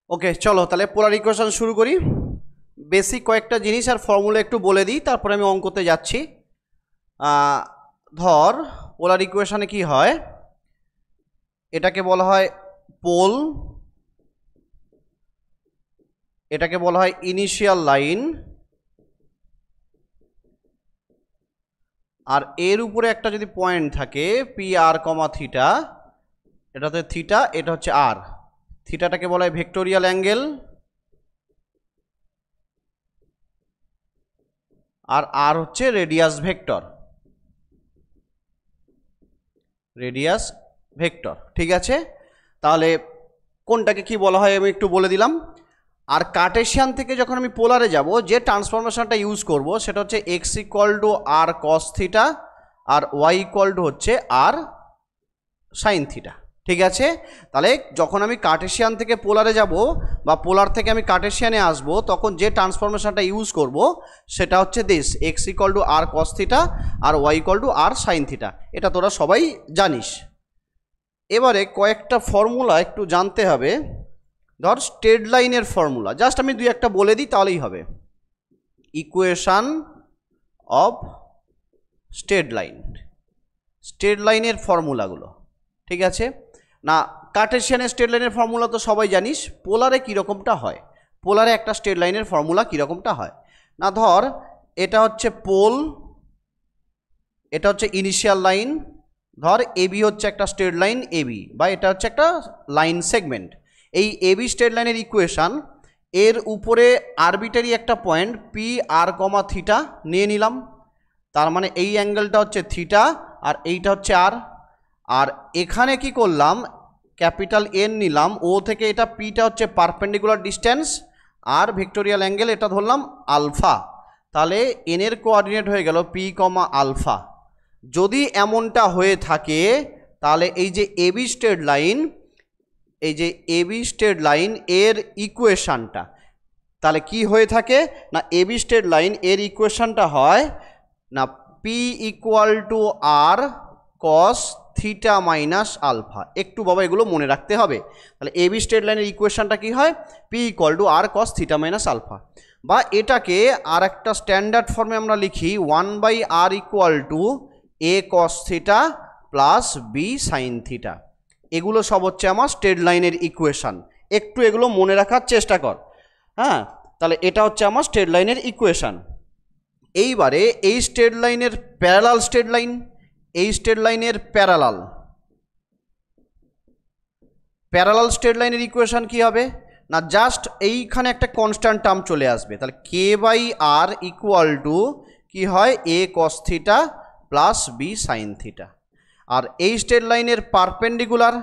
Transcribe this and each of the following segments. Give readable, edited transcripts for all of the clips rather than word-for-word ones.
ওকে, চলো তাহলে পোলার ইকুয়েশন শুরু করি। বেসিক কয়েকটা জিনিস আর ফর্মুলা একটু বলে দিই, তারপরে আমি অঙ্কতে যাচ্ছি। ধর পোলার ইকুয়েশনে কি হয়, এটাকে বলা হয় পোল, এটাকে বলা হয় ইনিশিয়াল লাইন, আর এর উপরে একটা যদি পয়েন্ট থাকে পি আর কমা থিটা, এটা হচ্ছে থিটা, এটা হচ্ছে আর। থিটাটাকে বলা হয় ভেক্টোরিয়াল অ্যাঙ্গেল, আর আর হচ্ছে রেডিয়াস ভেক্টর, রেডিয়াস ভেক্টর। ঠিক আছে, তাহলে কোনটাকে কি বলা হয় আমি একটু বলে দিলাম। আর কার্টেশিয়ান থেকে যখন আমি পোলারে যাব, যে ট্রান্সফরমেশনটা ইউজ করব সেটা হচ্ছে x equal to r cos theta আর ওয়াই ইকুয়াল টু হচ্ছে আর সাইন থিটা। ঠিক আছে, তাহলে যখন আমি কার্টেশিয়ান থেকে পোলারে যাব বা পোলার থেকে আমি কার্টেশিয়ানে আসব, তখন যে ট্রান্সফরমেশনটা ইউজ করব সেটা হচ্ছে this, x equal to r cos theta আর y equal to r sine theta. এটা তোরা সবাই জানিস। এবারে কয়েকটা ফর্মুলা একটু জানতে হবে। ধর স্ট্রেট লাইনের ফর্মুলা জাস্ট আমি দুই একটা বলে দিই তাহলেই হবে। Equation of straight line, straight লাইনের ফর্মুলাগুলো। ঠিক আছে না, কার্টেশিয়ানের স্ট্রেট লাইনের ফর্মুলা তো সবাই জানিস। পোলারে কীরকমটা হয়, পোলারে একটা স্ট্রেট লাইনের ফর্মুলা কীরকমটা হয় না, ধর এটা হচ্ছে পোল, এটা হচ্ছে ইনিশিয়াল লাইন, ধর এবি হচ্ছে একটা স্ট্রেট লাইন এবি, বা এটা হচ্ছে একটা লাইন সেগমেন্ট। এই এবি স্ট্রেট লাইনের ইকুয়েশান, এর উপরে আরবিটারি একটা পয়েন্ট পি আর কমা থিটা নিয়ে নিলাম, তার মানে এই অ্যাঙ্গেলটা হচ্ছে থিটা আর এইটা হচ্ছে আর। আর এখানে কি করলাম, ক্যাপিটাল এন নিলাম, ও থেকে এটা পিটা হচ্ছে পারপেন্ডিকুলার ডিস্টেন্স, আর ভিক্টোরিয়াল অ্যাঙ্গেল এটা ধরলাম আলফা। তাহলে এনের কোঅর্ডিনেট হয়ে গেল পি কমা আলফা। যদি এমনটা হয়ে থাকে তাহলে এই যে এবি স্ট্রেট লাইন, এই যে এবি স্ট্রেট লাইন এর ইকুয়েশানটা তাহলে কি হয়ে থাকে না, এবি স্ট্রেট লাইন এর ইকুয়েশানটা হয় না p equal to r cos theta minus alpha. একটু বাবা এগুলো মনে রাখতে হবে। তাহলে এবি স্ট্রেট লাইনের ইকুয়েশানটা কি হয়, p equal to r cos theta minus alpha. বা এটাকে আর একটা স্ট্যান্ডার্ড ফর্মে আমরা লিখি 1/r equal to A cos theta plus B sine theta. এগুলো সব হচ্ছে আমার স্ট্রেট লাইনের ইকুয়েশান, একটু এগুলো মনে রাখার চেষ্টা কর। হ্যাঁ, তাহলে এটা হচ্ছে আমার স্ট্রেট লাইনের ইকুয়েশান। এইবারে এই স্ট্রেট লাইনের প্যারালাল স্ট্রেট লাইন, এই স্ট্রেট লাইনের প্যারালাল স্ট্রেট লাইনের ইকুয়েশান কি হবে না, জাস্ট এইখানে একটা কনস্ট্যান্ট টার্ম চলে আসবে। তাহলে K by R equal to কি হয়, A cos theta plus B sine theta. আর এই স্ট্রেট লাইনের পারপেন্ডিকুলার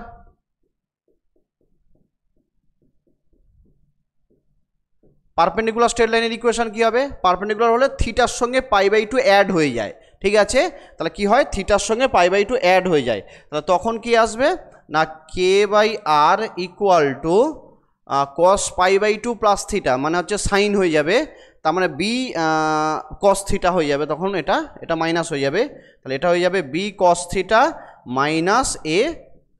স্ট্রেট লাইনের ইকুয়েশন কি হবে, পারপেন্ডিকুলার হলে থিটার সঙ্গে π/2 অ্যাড হয়ে যায়। ঠিক আছে, তাহলে কি হয়, থিটার সঙ্গে π/2 অ্যাড হয়ে যায়। তাহলে তখন কি আসবে না, K by R equal to cos π/2 plus theta, মানে হচ্ছে সাইন হয়ে যাবে, তার মানে বি কস থিটা হয়ে যাবে, তখন এটা মাইনাস হয়ে যাবে। তাহলে এটা হয়ে যাবে বি কস থিটা মাইনাস এ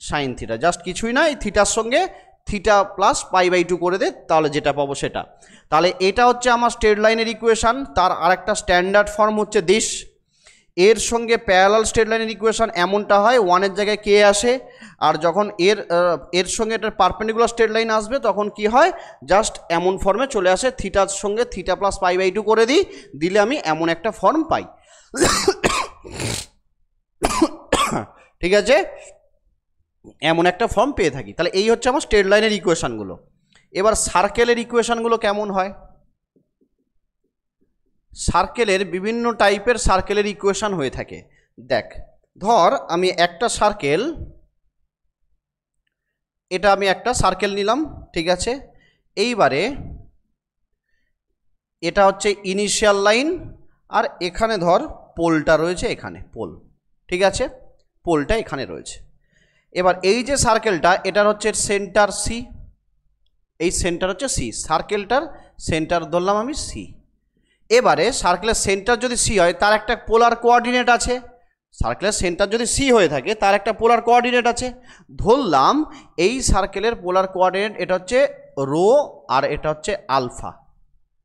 সাইন থিটা। জাস্ট কিছুই না, এই থিটার সঙ্গে থিটা প্লাস π/2 করে দে, তাহলে যেটা পাবো সেটা। তাহলে এটা হচ্ছে আমার স্ট্রেট লাইনের ইকুয়েশান। তার আরেকটা স্ট্যান্ডার্ড ফর্ম হচ্ছে দিস। এর সঙ্গে প্যারালাল স্ট্রেট লাইনের ইকুয়েশান এমনটা হয়, ওয়ানের জায়গায় কে আসে, আর যখন এর সঙ্গে এটার পারপেন্ডিকুলার স্ট্রেট লাইন আসবে তখন কি হয়, জাস্ট এমন ফর্মে চলে আসে, থিটার সঙ্গে থিটা প্লাস π/2 করে দিলে আমি এমন একটা ফর্ম পাই। ঠিক আছে, এমন একটা ফর্ম পেয়ে থাকি। তাহলে এই হচ্ছে আমার স্ট্রেট লাইনের ইকুয়েশানগুলো। এবার সার্কেলের ইকুয়েশানগুলো কেমন হয়, সার্কেলের বিভিন্ন টাইপের সার্কেলের ইকুয়েশান হয়ে থাকে। দেখ, ধর আমি একটা সার্কেল, এটা আমি একটা সার্কেল নিলাম। ঠিক আছে, এইবারে এটা হচ্ছে ইনিশিয়াল লাইন, আর এখানে ধর পোলটা রয়েছে, এখানে পোল। ঠিক আছে, পোলটা এখানে রয়েছে। এবার এই যে সার্কেলটা, এটার হচ্ছে সেন্টার সি, এই সেন্টার হচ্ছে সি, সার্কেলটার সেন্টার ধরলাম আমি সি। এবারে সার্কেলের সেন্টার যদি সি হয়, তার একটা পোলার কোঅর্ডিনেট আছে। সার্কেলের সেন্টার যদি সি হয়ে থাকে তার একটা পোলার কোঅর্ডিনেট আছে। ধরলাম এই সার্কেলের পোলার কোঅর্ডিনেট এটা হচ্ছে রো আর এটা হচ্ছে আলফা।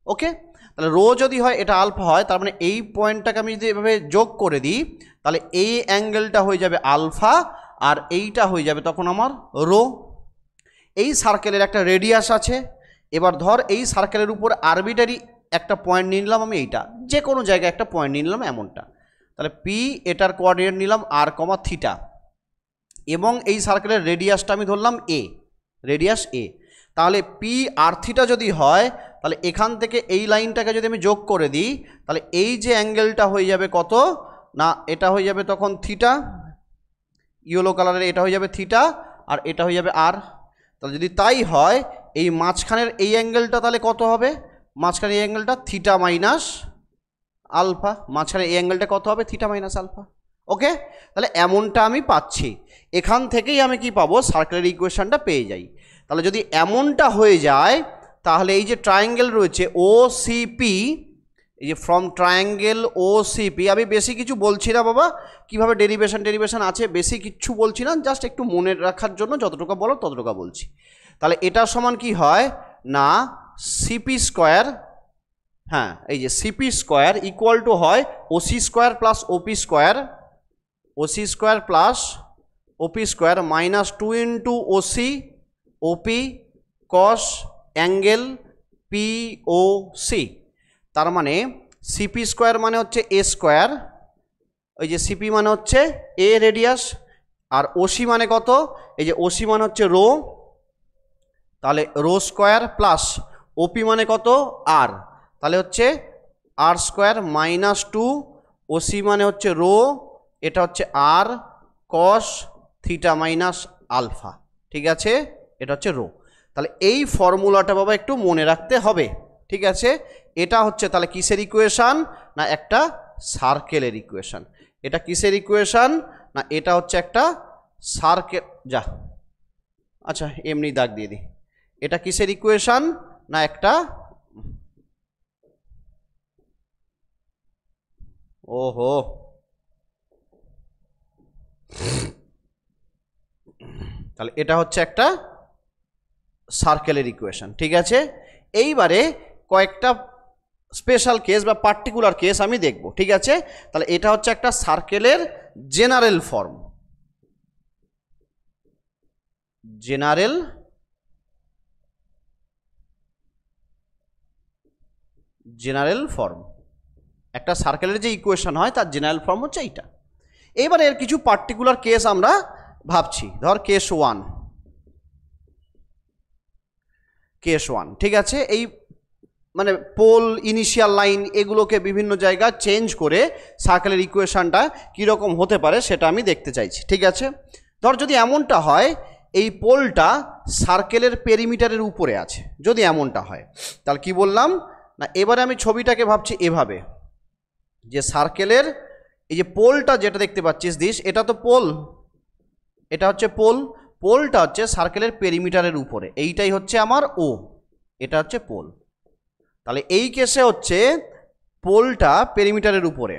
ওকে, তাহলে রো যদি হয় এটা আলফা হয়, তার মানে এই পয়েন্টটাকে আমি যদি এভাবে যোগ করে দিই তাহলে এই অ্যাঙ্গেলটা হয়ে যাবে আলফা আর এইটা হয়ে যাবে তখন আমার রো। এই সার্কেলের একটা রেডিয়াস আছে, এবার ধর এই সার্কেলের উপর আরবিটারি একটা পয়েন্ট নিয়ে নিলাম আমি, এইটা যে কোনো জায়গায় একটা পয়েন্ট নিয়ে নিলাম এমনটা, তাহলে পি এটার কোঅর্ডিনেট নিলাম আর কমা থিটা, এবং এই সার্কেলের রেডিয়াসটা আমি ধরলাম এ, রেডিয়াস এ। তাহলে পি আর থিটা যদি হয় তাহলে এখান থেকে এই লাইনটাকে যদি আমি যোগ করে দিই তাহলে এই যে অ্যাঙ্গেলটা হয়ে যাবে কত না, এটা হয়ে যাবে তখন থিটা, ইয়েলো কালারের এটা হয়ে যাবে থিটা আর এটা হয়ে যাবে আর। তাহলে যদি তাই হয় এই মাঝখানের এই অ্যাঙ্গেলটা তাহলে কত হবে, মাঝখানের এই অ্যাঙ্গেলটা থিটা মাইনাস আলফা, মাঝখানে এই অ্যাঙ্গেলটা কত হবে থিটা মাইনাস আলফা। ওকে, তাহলে এমনটা আমি পাচ্ছি, এখান থেকেই আমি কি পাবো সার্কেলের ইকুয়েশনটা পেয়ে যাই। তাহলে যদি এমনটা হয়ে যায় তাহলে এই যে ট্রায়াঙ্গেল রয়েছে ও সিপি, এই যে ফ্রম ট্রায়াঙ্গেল ও সিপি, আমি বেশি কিছু বলছি না বাবা, কিভাবে ডেরিভেশন আছে বেশি কিছু বলছি না, জাস্ট একটু মনে রাখার জন্য যতটুকু বলো ততটুকু বলছি। তাহলে এটার সমান কি হয় না সিপি স্কোয়ার, হ্যাঁ এই যে সিপি স্কোয়ার ইকুয়াল টু হয় OC square plus OP square, OC square plus OP square minus 2 into OC OP cos angle P O C. তার মানে সিপি স্কোয়ার মানে হচ্ছে এ স্কোয়ার, ওই যে সিপি মানে হচ্ছে এ রেডিয়াস, আর ওসি মানে কত, এই যে ওসি মানে হচ্ছে রো, তাহলে রো স্কোয়ার প্লাস ওপি মানে কত আর, তাহলে হচ্ছে আর স্কোয়ার মাইনাস 2, ওসি মানে হচ্ছে রো, এটা হচ্ছে আর কস থিটা মাইনাস আলফা, ঠিক আছে, এটা হচ্ছে রো। তাহলে এই ফর্মুলাটা বাবা একটু মনে রাখতে হবে, ঠিক আছে। এটা হচ্ছে তাহলে কিসের ইকুয়েশান না একটা সার্কেলের ইকুয়েশান, এটা কিসের ইকুয়েশান না এটা হচ্ছে একটা সার্কেল, যা আচ্ছা এমনি দাগ দিয়ে দিই, এটা কিসের ইকুয়েশান না একটা, ওহো তাহলে এটা হচ্ছে একটা সার্কেলের ইকুয়েশন, ঠিক আছে। এইবারে কয়েকটা স্পেশাল কেস বা পার্টিকুলার কেস আমি দেখব, ঠিক আছে। তাহলে এটা হচ্ছে একটা সার্কেলের জেনারেল ফর্ম, জেনারেল ফর্ম, একটা সার্কেলের যে ইকুয়েশন হয় তার জেনারেল ফর্ম হচ্ছে এইটা। এবারে এর কিছু পার্টিকুলার কেস আমরা ভাবছি, ধর কেস ওয়ান, ঠিক আছে। এই মানে পোল ইনিশিয়াল লাইন এগুলোকে বিভিন্ন জায়গায় চেঞ্জ করে সার্কেলের ইকুয়েশনটা কীরকম হতে পারে সেটা আমি দেখতে চাইছি, ঠিক আছে। ধর যদি এমনটা হয় এই পোলটা সার্কেলের পেরিমিটারের উপরে আছে, যদি এমনটা হয় তাহলে কি বললাম না, এবারে আমি ছবিটাকে ভাবছি এভাবে যে সার্কেলের এই যে পোলটা যেটা দেখতে পাচ্ছিস দিস, এটা তো পোল, এটা হচ্ছে পোলটা হচ্ছে সার্কেলের পেরিমিটারের উপরে, এইটাই হচ্ছে আমার ও, এটা হচ্ছে পোল। তাহলে এই কেসে হচ্ছে পোলটা পেরিমিটারের উপরে,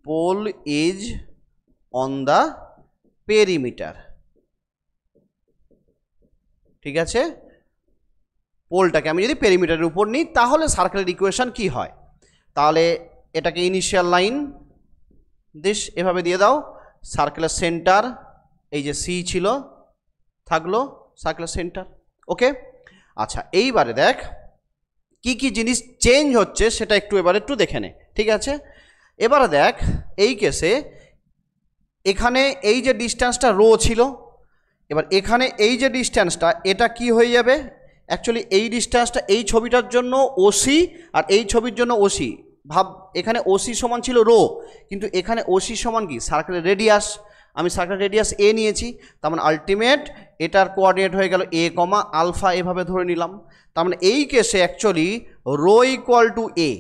pole is on the perimeter, ঠিক আছে। পোলটাকে আমি যদি পেরিমিটারের উপর নিই তাহলে সার্কেলের ইকুয়েশন কি হয়, তাহলে এটাকে ইনিশিয়াল লাইন দিস এভাবে দিয়ে দাও, সার্কেলের সেন্টার এই যে সি ছিল থাকলো সার্কেলের সেন্টার, ওকে। আচ্ছা এইবারে দেখ কি কি জিনিস চেঞ্জ হচ্ছে সেটা একটু দেখে নে, ঠিক আছে। এবারে দেখ এই কেসে এখানে এই যে ডিস্ট্যান্সটা রো ছিল, এবার এখানে এই যে ডিস্ট্যান্সটা এটা কি হয়ে যাবে, অ্যাকচুয়ালি এই ডিস্ট্যান্সটা এই ছবিটার জন্য ওসি আর এই ছবির জন্য ওসি, ভাব এখানে ওসি সমান ছিল রো, কিন্তু এখানে ওসি সমান কি সার্কেলের রেডিয়াস, আমি সার্কেল রেডিয়াস এ নিয়েছি, তার মানে আলটিমেট এটার কোঅর্ডিনেট হয়ে গেল এ কমা আলফা, এভাবে ধরে নিলাম। তার মানে এই কেসে actually rho equal to A,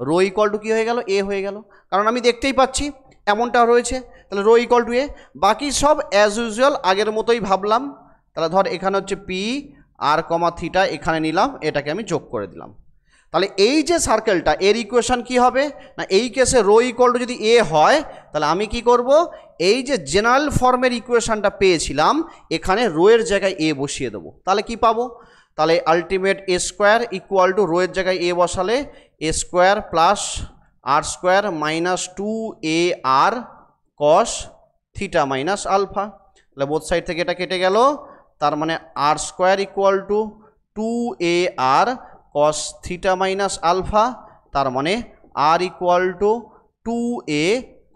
rho equal to কী হয়ে গেল এ হয়ে গেল, কারণ আমি দেখতেই পাচ্ছি এমনটা রয়েছে, তাহলে রো ইকুয়াল টু এ, বাকি সব অ্যাজ ইউজুয়াল আগের মতোই ভাবলাম। তাহলে ধর এখানে হচ্ছে পি আর কমা থিটা এখানে নিলাম, এটাকে আমি যোগ করে দিলাম। তাহলে এই যে সার্কেলটা এর ইকুয়েশন কি হবে না, এই কেসে রো ইকুয়াল টু যদি এ হয় তাহলে আমি কি করব, এই যে জেনারেল ফর্মের ইকুয়েশনটা পেয়েছিলাম এখানে রো এর জায়গায় এ বসিয়ে দেবো। তাহলে কি পাবো, তাহলে ultimate A square equal to rho এর জায়গায় এ বসালে A square plus R square minus 2ar cos theta minus alpha. তাহলে বোথ সাইড থেকে এটা কেটে গেল, তার মানে R square equal to 2ar cos theta minus alpha, তার মানে R equal to 2a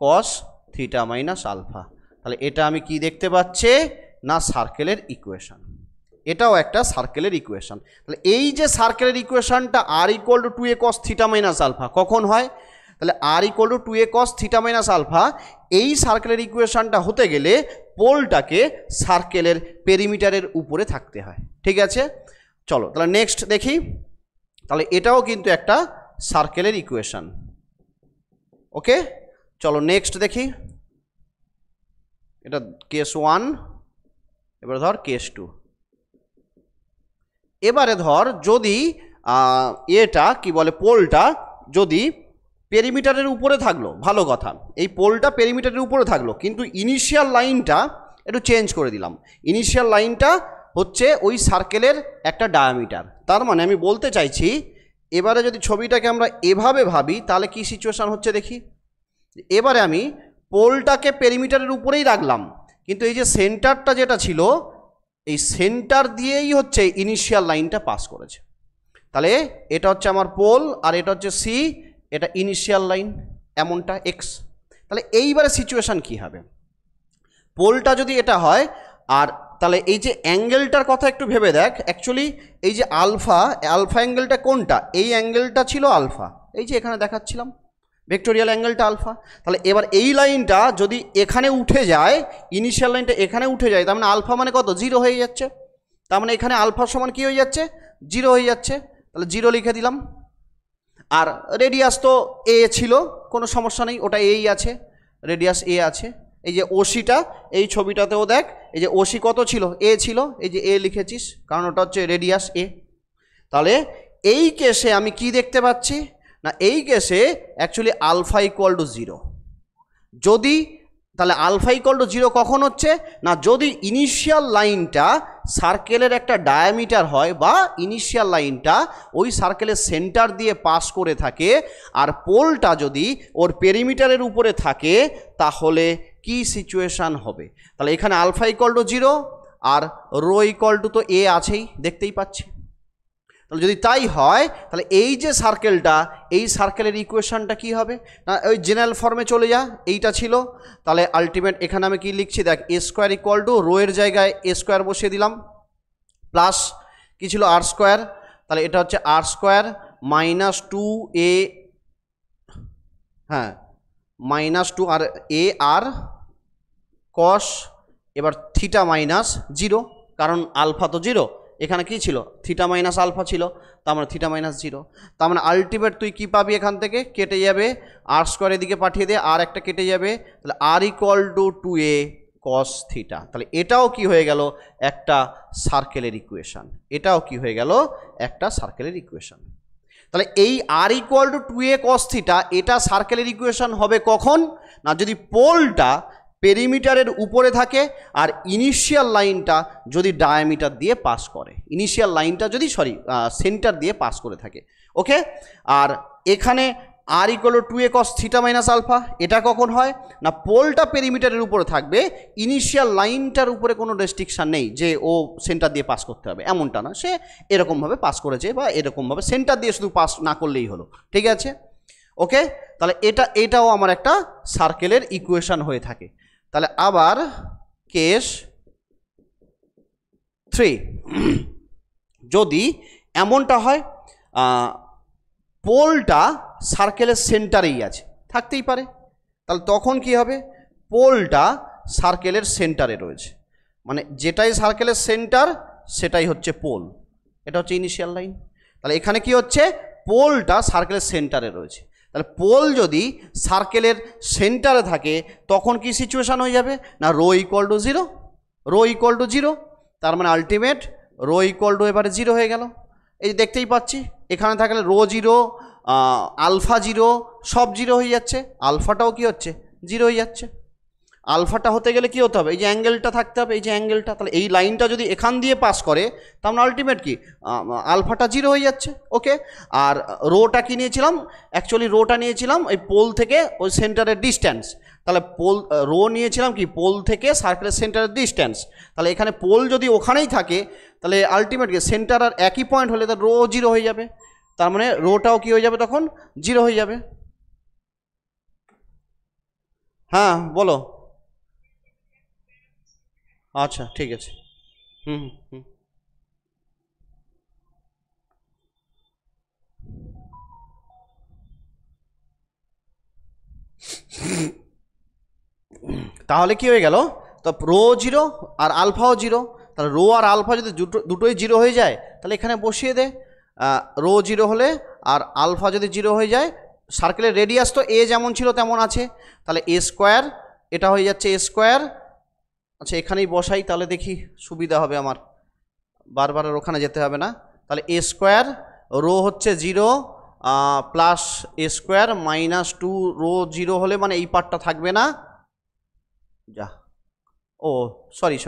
cos theta minus alpha. তাহলে এটা আমি কি দেখতে পাচ্ছি না, সার্কেলের ইকুয়েশন। এটাও একটা সার্কেলের ইকুয়েশন। তাহলে এই যে সার্কেলের ইকুয়েশনটা R equal to 2a cos theta minus alpha কখন হয়, তাহলে R equal to 2a cos theta minus alpha, এই সার্কেলের ইকুয়েশনটা হতে গেলে পোলটাকে সার্কেলের পেরিমিটারের উপরে থাকতে হয়। ঠিক আছে, চলো তাহলে নেক্সট দেখি। তাহলে এটাও কিন্তু একটা সার্কেলের ইকুয়েশন। ওকে, চলো নেক্সট দেখি। এটা কেস 1, এবার ধর কেস 2। এবারে ধর যদি এটা কি বলে, পোলটা যদি পেরিমিটারের উপরে থাকলো, ভালো কথা, এই পোলটা পেরিমিটারের উপরে থাকলো, কিন্তু ইনিশিয়াল লাইনটা একটু চেঞ্জ করে দিলাম। ইনিশিয়াল লাইনটা হচ্ছে ওই সার্কেলের একটা ডায়ামিটার। তার মানে আমি বলতে চাইছি, এবারে যদি ছবিটাকে আমরা এভাবে ভাবি তাহলে কি সিচুয়েশান হচ্ছে দেখি। এবারে আমি পোলটাকে পেরিমিটারের উপরেই রাখলাম, কিন্তু এই যে সেন্টারটা যেটা ছিল, এই সেন্টার দিয়েই হচ্ছে ইনিশিয়াল লাইনটা পাস করেছে। তাহলে এটা হচ্ছে আমার পোল, আর এটা হচ্ছে সি, এটা ইনিশিয়াল লাইন, এমনটা এক্স। তাহলে এইবারে সিচুয়েশান কি হবে, পোলটা যদি এটা হয়, আর তাহলে এই যে অ্যাঙ্গেলটার কথা একটু ভেবে দেখ। অ্যাকচুয়ালি এই যে আলফা অ্যাঙ্গেলটা কোনটা, এই অ্যাঙ্গেলটা ছিল আলফা, এই যে এখানে দেখাচ্ছিলাম ভেক্টোরিয়াল অ্যাঙ্গেলটা আলফা। তাহলে এবার এই লাইনটা যদি এখানে উঠে যায়, ইনিশিয়াল লাইনটা এখানে উঠে যায়, তার মানে আলফা মানে কত, 0 হয়ে যাচ্ছে। তার মানে এখানে আলফা সমান কি হয়ে যাচ্ছে, 0 হয়ে যাচ্ছে। তাহলে 0 লিখে দিলাম। আর রেডিয়াস তো এ ছিল, কোনো সমস্যা নেই, ওটা এই আছে, রেডিয়াস এ আছে। এই যে ওসিটা, এই ছবিটাতেও দেখ, এই যে ওসি কত ছিল, এ ছিল, এই যে এ লিখেছিস, কারণ ওটা হচ্ছে রেডিয়াস এ। তাহলে এই কেসে আমি কি দেখতে পাচ্ছি না, এই কেসে অ্যাকচুয়ালি আলফা ইকুয়াল টু 0। যদি তাহলে আলফা ইকুয়াল টু 0 কখন হচ্ছে না, যদি ইনিশিয়াল লাইনটা সার্কেলের একটা ডায়ামিটার হয়, বা ইনিশিয়াল লাইনটা ওই সার্কেলের সেন্টার দিয়ে পাস করে থাকে, আর পোলটা যদি ওর পেরিমিটারের উপরে থাকে, তাহলে কি সিচুয়েশান হবে। তাহলে এখানে আলফা ইকুয়াল টু 0 আর রো ইকুয়াল টু তো এ আছেই, দেখতেই পাচ্ছি। তাহলে যদি তাই হয়, তাহলে এই যে সার্কেলটা, এই সার্কেলের ইকুয়েশনটা কি হবে না, ওই জেনারেল ফর্মে চলে যা, এইটা ছিল। তাহলে আলটিমেট এখানে আমি কি লিখছি দেখ, এ স্কোয়ার ইকুয়াল টু রো এর জায়গায় এ স্কোয়ার বসিয়ে দিলাম, প্লাস কি ছিল আর স্কোয়ার। তাহলে এটা হচ্ছে আর স্কোয়ার মাইনাস 2a, হ্যাঁ মাইনাস 2 আর এ আর কস, এবার থিটা মাইনাস 0, কারণ আলফা তো 0, এখানে কি ছিল, থিটা মাইনাস আলফা ছিল, তার মানে থিটা মাইনাস 0। তার মানে আলটিমেট তুই কি পাবি, এখান থেকে কেটে যাবে, আর স্কোয়ার এদিকে পাঠিয়ে দে, আর একটা কেটে যাবে, তাহলে R equal to 2a cos theta. তাহলে এটাও কি হয়ে গেল, একটা সার্কেলের ইকুয়েশন। এটাও কি হয়ে গেল, একটা সার্কেলের ইকুয়েশন। তাহলে এই R equal to 2a cos theta, এটা সার্কেলের ইকুয়েশন হবে কখন না, যদি পোলটা পেরিমিটারের উপরে থাকে, আর ইনিশিয়াল লাইনটা যদি ডায়ামিটার দিয়ে পাস করে, ইনিশিয়াল লাইনটা যদি সেন্টার দিয়ে পাস করে থাকে। ওকে, আর এখানে R equal to 2a cos theta minus alpha, এটা কখন হয় না, পোলটা পেরিমিটারের উপরে থাকবে, ইনিশিয়াল লাইনটার উপরে কোনো রেস্ট্রিকশান নেই যে ও সেন্টার দিয়ে পাস করতে হবে, এমনটা না, সে এরকমভাবে পাস করেছে, বা এরকমভাবে সেন্টার দিয়ে শুধু পাস না করলেই হলো। ঠিক আছে, ওকে, তাহলে এটাও আমার একটা সার্কেলের ইকুয়েশন হয়ে থাকে। তাহলে আবার কেস 3, যদি এমনটা হয়, পোলটা সার্কেলের সেন্টারেই আছে, থাকতেই পারে, তাহলে তখন কি হবে, পোলটা সার্কেলের সেন্টারে রয়েছে, মানে যেটাই সার্কেলের সেন্টার সেটাই হচ্ছে পোল, এটা হচ্ছে ইনিশিয়াল লাইন। তাহলে এখানে কি হচ্ছে, পোলটা সার্কেলের সেন্টারে রয়েছে। তাহলে পোল যদি সার্কেলের সেন্টারে থাকে, তখন কি সিচুয়েশান হয়ে যাবে না, rho equal to 0, rho equal to 0, তার মানে আলটিমেট রো ইকুয়াল টু এবারে 0 হয়ে গেল। এই যে দেখতেই পাচ্ছি এখানে থাকলে রো জিরো, আলফা জিরো, সব জিরো হয়ে যাচ্ছে, আলফাটাও কি হচ্ছে জিরো হয়ে যাচ্ছে। আলফাটা হতে গেলে কি হতে হবে, এই যে অ্যাঙ্গেলটা থাকতে হবে, এই যে অ্যাঙ্গেলটা, তাহলে এই লাইনটা যদি এখান দিয়ে পাস করে তাহলে আলটিমেট কি আলফাটা জিরো হয়ে যাচ্ছে। ওকে, আর রোটা কি নিয়েছিলাম, অ্যাকচুয়ালি রোটা নিয়েছিলাম এই পোল থেকে ওই সেন্টারের ডিস্ট্যান্স, তাহলে পোল রো নিয়েছিলাম কি পোল থেকে সার্কেলের সেন্টারের ডিস্ট্যান্স, তাহলে এখানে পোল যদি ওখানেই থাকে তাহলে আলটিমেট কি সেন্টার আর একই পয়েন্ট হলে তার রো জিরো হয়ে যাবে, তার মানে রোটাও কি হয়ে যাবে তখন জিরো হয়ে যাবে। হ্যাঁ বলো। আচ্ছা ঠিক আছে। হুম হুম তাহলে কি হয়ে গেল, তো রো জিরো আর আলফাও জিরো, তাহলে রো আর আলফা যদি দুটোই জিরো হয়ে যায় তাহলে এখানে বসিয়ে দে, রো জিরো হলে আর আলফা যদি জিরো হয়ে যায়, সার্কেলের রেডিয়াস তো এ যেমন ছিল তেমন আছে, তাহলে এ স্কোয়ার, এটা হয়ে যাচ্ছে এ স্কোয়ার। আচ্ছা এখানেই বসাই তাহলে দেখি সুবিধা হবে আমার, বারবার আর ওখানে যেতে হবে না। তাহলে এ স্কোয়ার, রো হচ্ছে zero plus A square minus two, rho zero হলে মানে এই পার্টটা থাকবে না, যা ও সরি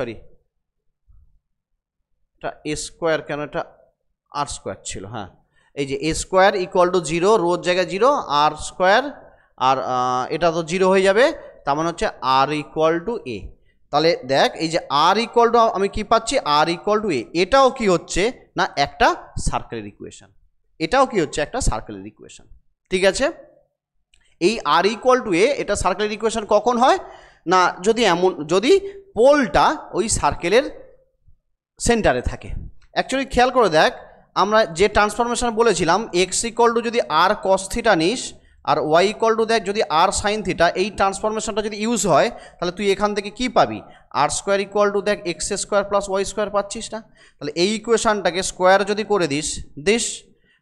এটা এ স্কোয়ার কেন, এটা আর স্কোয়ার ছিল, হ্যাঁ এই যে এ স্কোয়ার ইকুয়াল টু জিরো, রোর জায়গায় জিরো, আর স্কোয়ার, আর এটা তো জিরো হয়ে যাবে, তার মানে হচ্ছে আর ইকুয়াল টু এ। তাহলে দেখ এই যে আর ইকুয়াল টু আমি কি পাচ্ছি, আর ইকুয়াল টু এ, এটাও কি হচ্ছে না একটা সার্কেলের ইকুয়েশন, এটাও কি হচ্ছে একটা সার্কেলের ইকুয়েশন। ঠিক আছে, এই আর ইকুয়াল টু এ এটা সার্কেলের ইকুয়েশন কখন হয় না, যদি পোলটা ওই সার্কেলের সেন্টারে থাকে। অ্যাকচুয়ালি খেয়াল করে দেখ, আমরা যে ট্রান্সফরমেশন বলেছিলাম এক্স ইকুয়াল টু যদি আর কস থিটা নিস আর ওয়াই ইকুয়াল টু দেখ যদি আর সাইন থিটা, এই ট্রান্সফরমেশনটা যদি ইউজ হয় তাহলে তুই এখান থেকে কি পাবি, আর স্কোয়ার ইকুয়াল টু দেখ x square plus Y square পাচ্ছিস না, তাহলে এই ইকুয়েশনটাকে স্কোয়ার যদি করে দিস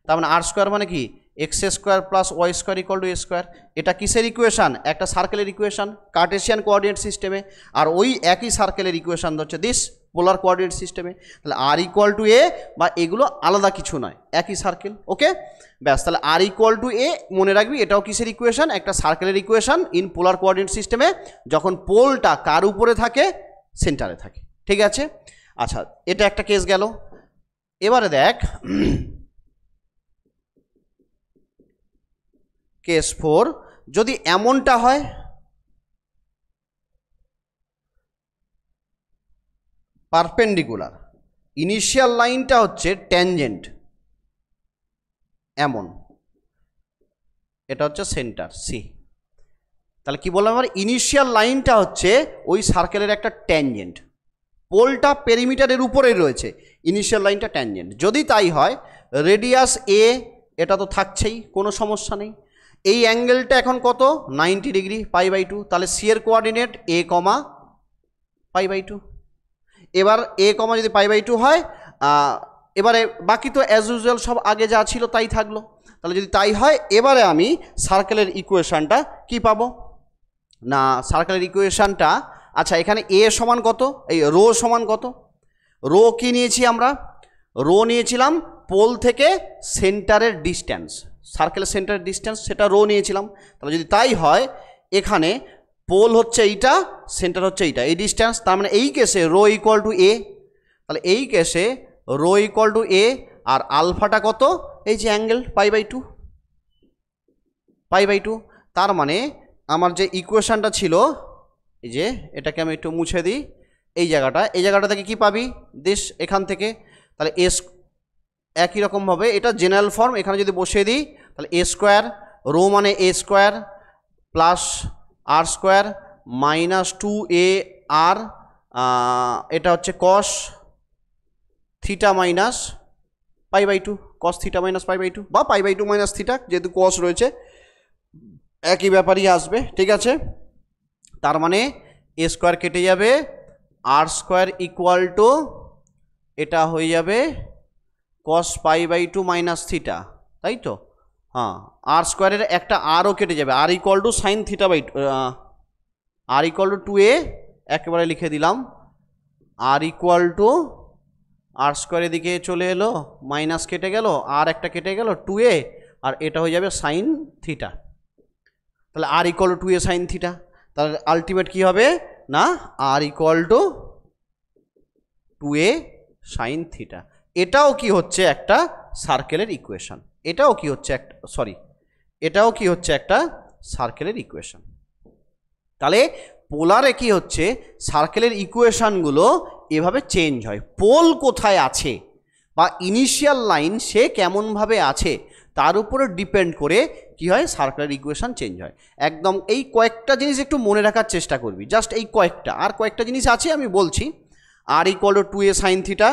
তার মানে আর স্কোয়ার মানে কি x square plus Y square equal to a square. এটা কিসের ইকুয়েশন, একটা সার্কেলের ইকুয়েশন কার্টেসিয়ান কোঅর্ডিনেট সিস্টেমে, আর ওই একই সার্কেলের ইকুয়েশন হচ্ছে দিস পোলার কোঅর্ডিনেট সিস্টেমে। তাহলে আর ইকুয়াল টু এ বা এগুলো আলাদা কিছু নয়, একই সার্কেল। ওকে ব্যাস, তাহলে আর ইকুয়াল টু এ মনে রাখবি, এটাও কিসের ইকুয়েশন, একটা সার্কেলের ইকুয়েশন ইন পোলার কোঅর্ডিনেট সিস্টেমে, যখন পোলটা কার উপরে থাকে, সেন্টারে থাকে। ঠিক আছে, আচ্ছা এটা একটা কেস গেল। এবারে দেখ কেস 4, যদি এমনটা হয়, পারপেন্ডিকুলার, ইনিশিয়াল লাইনটা হচ্ছে ট্যানজেন্ট এমন, এটা হচ্ছে সেন্টার সি, তাহলে কি বললাম আমার, ইনিশিয়াল লাইনটা হচ্ছে ওই সার্কেলের একটা ট্যানজেন্ট, পোলটা পেরিমিটারের উপরেই রয়েছে, ইনিশিয়াল লাইনটা ট্যানজেন্ট। যদি তাই হয়, রেডিয়াস এ এটা তো থাকছেই, কোনো সমস্যা নেই, এই অ্যাঙ্গেলটা এখন কত 90 ডিগ্রি π/2, তাহলে সি এর কোঅর্ডিনেট এ কমা π/2। এবার এ কমা যদি π/2 হয়, এবারে বাকি তো অ্যাজ ইউজুয়াল সব আগে যা ছিল তাই থাকলো। তাহলে যদি তাই হয়, এবারে আমি সার্কেলের ইকুয়েশনটা কি পাবো না, সার্কেলের ইকুয়েশনটা, আচ্ছা এখানে এ সমান কত, এই রো সমান কত, রো কি নিয়েছি আমরা, রো নিয়েছিলাম পোল থেকে সেন্টারের ডিস্ট্যান্স, সার্কেলের সেন্টারের ডিস্ট্যান্স, সেটা রো নিয়েছিলাম। তাহলে যদি তাই হয়, এখানে পোল হচ্ছে এইটা, সেন্টার হচ্ছে এইটা, এই ডিস্ট্যান্স, তার মানে এই কেসে রো ইকুয়াল টু এ, তাহলে এই কেসে রো ইকুয়াল টু এ, আর আলফাটা কত, এই যে অ্যাঙ্গেল π/2, তার মানে আমার যে ইকুয়েশনটা ছিল, এই যে এটাকে আমি একটু মুছে দিই, এই জায়গাটা থেকে কি পাবি দিস এখান থেকে, তাহলে এস একই রকমভাবে এটা জেনারেল ফর্ম, এখানে যদি বসিয়ে দিই তাহলে এ স্কোয়ার, রো মানে A square plus R square minus 2a R, এটা হচ্ছে cos theta minus π/2, cos theta minus π/2 বা π/2 মাইনাস থিটা, যেহেতু কস রয়েছে একই ব্যাপারই আসবে। ঠিক আছে, তার মানে এ স্কোয়ার কেটে যাবে, আর স্কোয়ার ইকুয়াল টু এটা হয়ে যাবে কস π/2 মাইনাস থিটা, তাই তো, হ্যাঁ আর স্কোয়ারের একটা আরও কেটে যাবে, আর ইকুয়াল টু সাইন থিটা/2, আর ইকুয়াল টু 2a, একেবারে লিখে দিলাম, R equal to R square এদিকে চলে এলো, মাইনাস কেটে গেল, আর একটা কেটে গেল 2a, আর এটা হয়ে যাবে সাইন থিটা। তাহলে R equal to 2a sine theta. তাহলে আলটিমেট কি হবে না R equal to 2a sine theta. এটাও কি হচ্ছে একটা সার্কেলের ইকুয়েশন, এটাও কি হচ্ছে একটা এটাও কি হচ্ছে একটা সার্কেলের ইকুয়েশন। তাহলে পোলারে কি হচ্ছে সার্কেলের ইকুয়েশনগুলো এভাবে চেঞ্জ হয়। পোল কোথায় আছে বা ইনিশিয়াল লাইন সে কেমনভাবে আছে তার উপরে ডিপেন্ড করে কি হয় সার্কেলের ইকুয়েশন চেঞ্জ হয়। একদম এই কয়েকটা জিনিস একটু মনে রাখার চেষ্টা করবি, জাস্ট এই কয়েকটা। আর কয়েকটা জিনিস আছে আমি বলছি। R equal to 2a sine theta,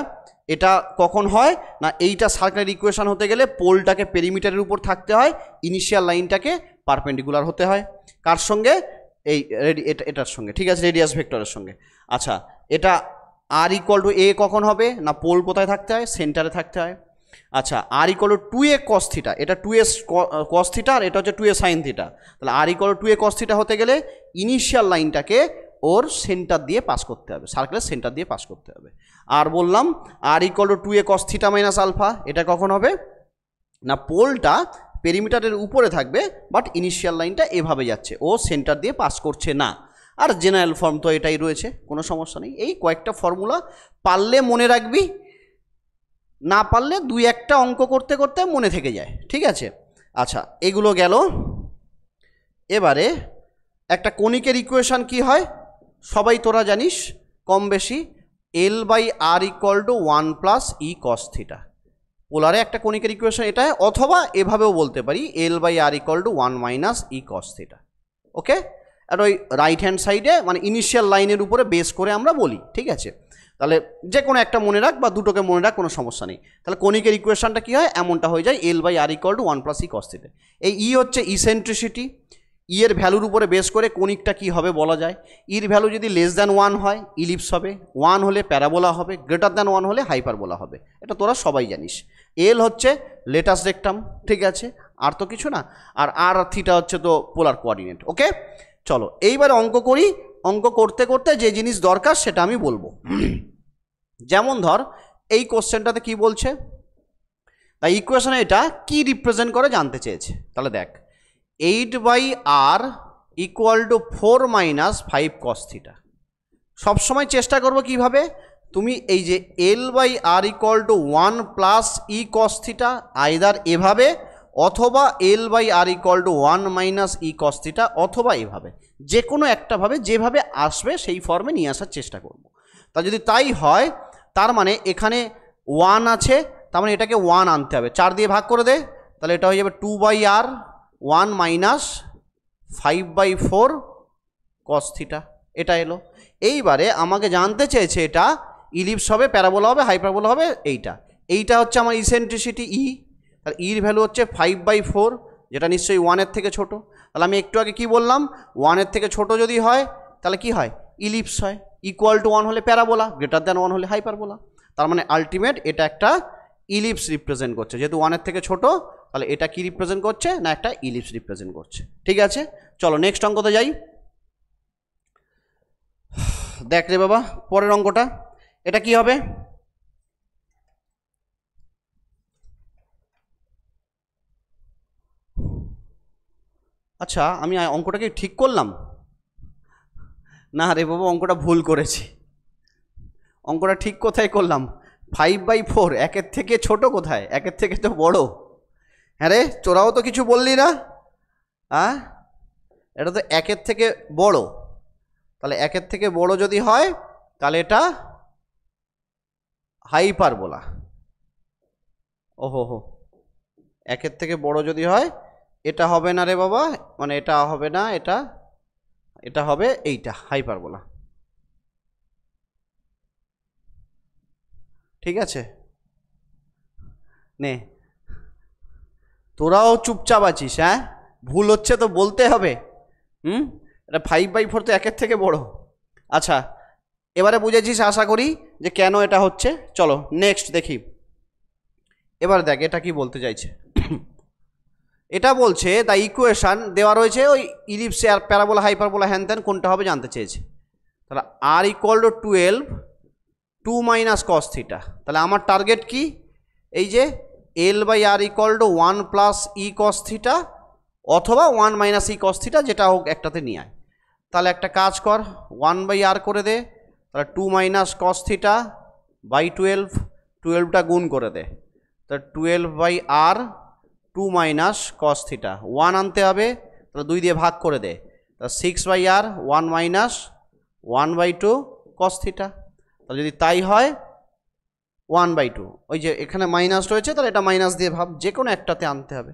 এটা কখন হয় না এইটা সার্কেলের ইকুয়েশন হতে গেলে পোলটাকে পেরিমিটারের উপর থাকতে হয়, ইনিশিয়াল লাইনটাকে পারপেন্ডিকুলার হতে হয় কার সঙ্গে এই এটার সঙ্গে, ঠিক আছে, রেডিয়াস ভেক্টরের সঙ্গে। আচ্ছা, এটা আর ইকুয়াল টু এ কখন হবে না পোল কোথায় থাকতে হয় সেন্টারে থাকতে হয়। আচ্ছা, R equal to 2a cos theta, এটা 2a cos থিটা আর এটা হচ্ছে 2a sin থিটা। তাহলে R equal to 2a cos theta হতে গেলে ইনিশিয়াল লাইনটাকে ওর সেন্টার দিয়ে পাস করতে হবে, সার্কেলের সেন্টার দিয়ে পাস করতে হবে। আর বললাম R equal to 2a cos theta minus alpha, এটা কখন হবে না পোলটা পেরিমিটারের উপরে থাকবে বাট ইনিশিয়াল লাইনটা এভাবে যাচ্ছে, ও সেন্টার দিয়ে পাস করছে না। আর জেনারেল ফর্ম তো এটাই রয়েছে, কোনো সমস্যা নেই। এই কয়েকটা ফর্মুলা পারলে মনে রাখবি, না পারলে 2-1টা অঙ্ক করতে করতে মনে থেকে যায়, ঠিক আছে। আচ্ছা, এগুলো গেল। এবারে একটা কনিকের ইকুয়েশন কি হয় সবাই তোরা জানিস কম বেশি, L by R equal to 1 plus E cos theta. পোলারে একটা কনিকের ইকুয়েশন এটা, অথবা এভাবেও বলতে পারি L by R equal to 1 minus E cos theta. Okay, আর ওই রাইট হ্যান্ড সাইডে মানে ইনিশিয়াল লাইনের উপরে বেস করে আমরা বলি, ঠিক আছে। তাহলে যে কোনো একটা মনে রাখ বা দুটোকে মনে রাখ, কোনো সমস্যা নেই। তাহলে কনিকের ইকুয়েশনটা কী হয় এমনটা হয়ে যায় L by R equal to 1 plus E cos theta. এই ই হচ্ছে ইসেন্ট্রিসিটি, ই এর ভ্যালুর উপরে বেস করে কনিকটা কি হবে বলা যায়। ইর ভ্যালু যদি লেস দ্যান 1 হয় ইলিপস হবে, 1 হলে প্যারাবোলা হবে, গ্রেটার দ্যান 1 হলে হাইপারবোলা হবে, এটা তোরা সবাই জানিস। এল হচ্ছে লেটাস রেক্টাম, ঠিক আছে, আর তো কিছু না। আর আর থিটা হচ্ছে তো পোলার কোঅর্ডিনেট। ওকে, চলো এইবার অঙ্ক করি। অঙ্ক করতে করতে যে জিনিস দরকার সেটা আমি বলবো। যেমন ধর এই কোশ্চেনটাতে কি বলছে, তাই ইকুয়েশনে এটা কি রিপ্রেজেন্ট করে জানতে চেয়েছে। তাহলে দেখ 8 by R equal to 4 minus 5 cos theta. সবসময় চেষ্টা করবো কিভাবে তুমি এই যে L by R equal to 1 plus E cos theta either এভাবে, অথবা L by R equal to 1 minus E cos theta, অথবা এভাবে, যে কোনো একটা ভাবে যেভাবে আসবে সেই ফর্মে নিয়ে আসার চেষ্টা করব। তা যদি তাই হয় তার মানে এখানে 1 আছে, তার মানে এটাকে 1 আনতে হবে, 4 দিয়ে ভাগ করে দে, তাহলে এটা হয়ে যাবে 2 by R 1 minus 5 by 4 cos theta, এটা এলো। এইবারে আমাকে জানতে চেয়েছে এটা ইলিপস হবে, প্যারাবোলা হবে, হাইপারবোলা হবে, এইটা হচ্ছে আমার ইসেন্ট্রিসিটি ই। তাহলে ইর ভ্যালু হচ্ছে 5 বাই 4, যেটা নিশ্চয়ই 1-এর থেকে ছোটো। তাহলে আমি একটু আগে কি বললাম, 1-এর থেকে ছোটো যদি হয় তাহলে কি হয় ইলিপস হয়, ইকুয়াল টু 1 হলে প্যারাবোলা, গ্রেটার দ্যান 1 হলে হাইপারবোলা। তার মানে আলটিমেট এটা একটা ইলিপস রিপ্রেজেন্ট করছে, যেহেতু 1-এর থেকে ছোটো তাহলে এটা কি রিপ্রেজেন্ট করছে না একটা ইলিপস রিপ্রেজেন্ট করছে, ঠিক আছে। চলো নেক্সট অঙ্কতে যাই। দেখ রে বাবা পরের অঙ্কটা, এটা কি হবে, আচ্ছা আমি অঙ্কটাকে ঠিক করলাম না রে বাবা, অঙ্কটা ভুল করেছি। অঙ্কটা ঠিক কোথায় করলাম, 5 বাই 4 1-এর থেকে ছোট কোথায়, 1-এর থেকে তো বড়। হ্যাঁ রে, তোরাও তো কিছু বললি না, হ্যাঁ এটা তো 1-এর থেকে বড়। তাহলে 1-এর থেকে বড় যদি হয় তাহলে এটা হাইপারবোলা। ওহো হো, 1-এর থেকে বড় যদি হয় এটা হবে না রে বাবা, মানে এটা হবে না, এটা হবে এইটা হাইপারবোলা, ঠিক আছে। নে তোরাও চুপচাপ আছিস, হ্যাঁ ভুল হচ্ছে তো বলতে হবে। এটা 5 বাই 4 তো 1-এর থেকে বড়। আচ্ছা এবারে বুঝেছিস আশা করি যে কেন এটা হচ্ছে। চলো নেক্সট দেখি। এবার দেখ এটা কি বলতে চাইছে। এটা বলছে দ্য ইকুয়েশন দেওয়া রয়েছে, ওই ইলিপসে আর প্যারাবোলা হাইপারবোলা হ্যান ত্যান কোনটা হবে জানতে চেয়েছে। তাহলে R equal to 12 2 minus cos theta. তাহলে আমার টার্গেট কি, এই যে L by R equal to 1 plus E cos theta অথবা 1 মাইনাস ই কস থিটা, যেটা হোক একটাতে নিয়ে আয়। তাহলে একটা কাজ কর, 1 বাই আর করে দে, তাহলে 2 মাইনাস কস থিটা বাই 12টা গুণ করে দে, তাহলে 12 by r 2 minus cos theta, 1 আনতে হবে, তাহলে 2 দিয়ে ভাগ করে দে, তাহলে 6 by R 1 minus 1/2 cos theta. তাহলে যদি তাই হয় 1/2, ওই যে এখানে মাইনাস রয়েছে, তাহলে এটা মাইনাস দিয়ে ভাব, যে কোনো একটাতে আনতে হবে।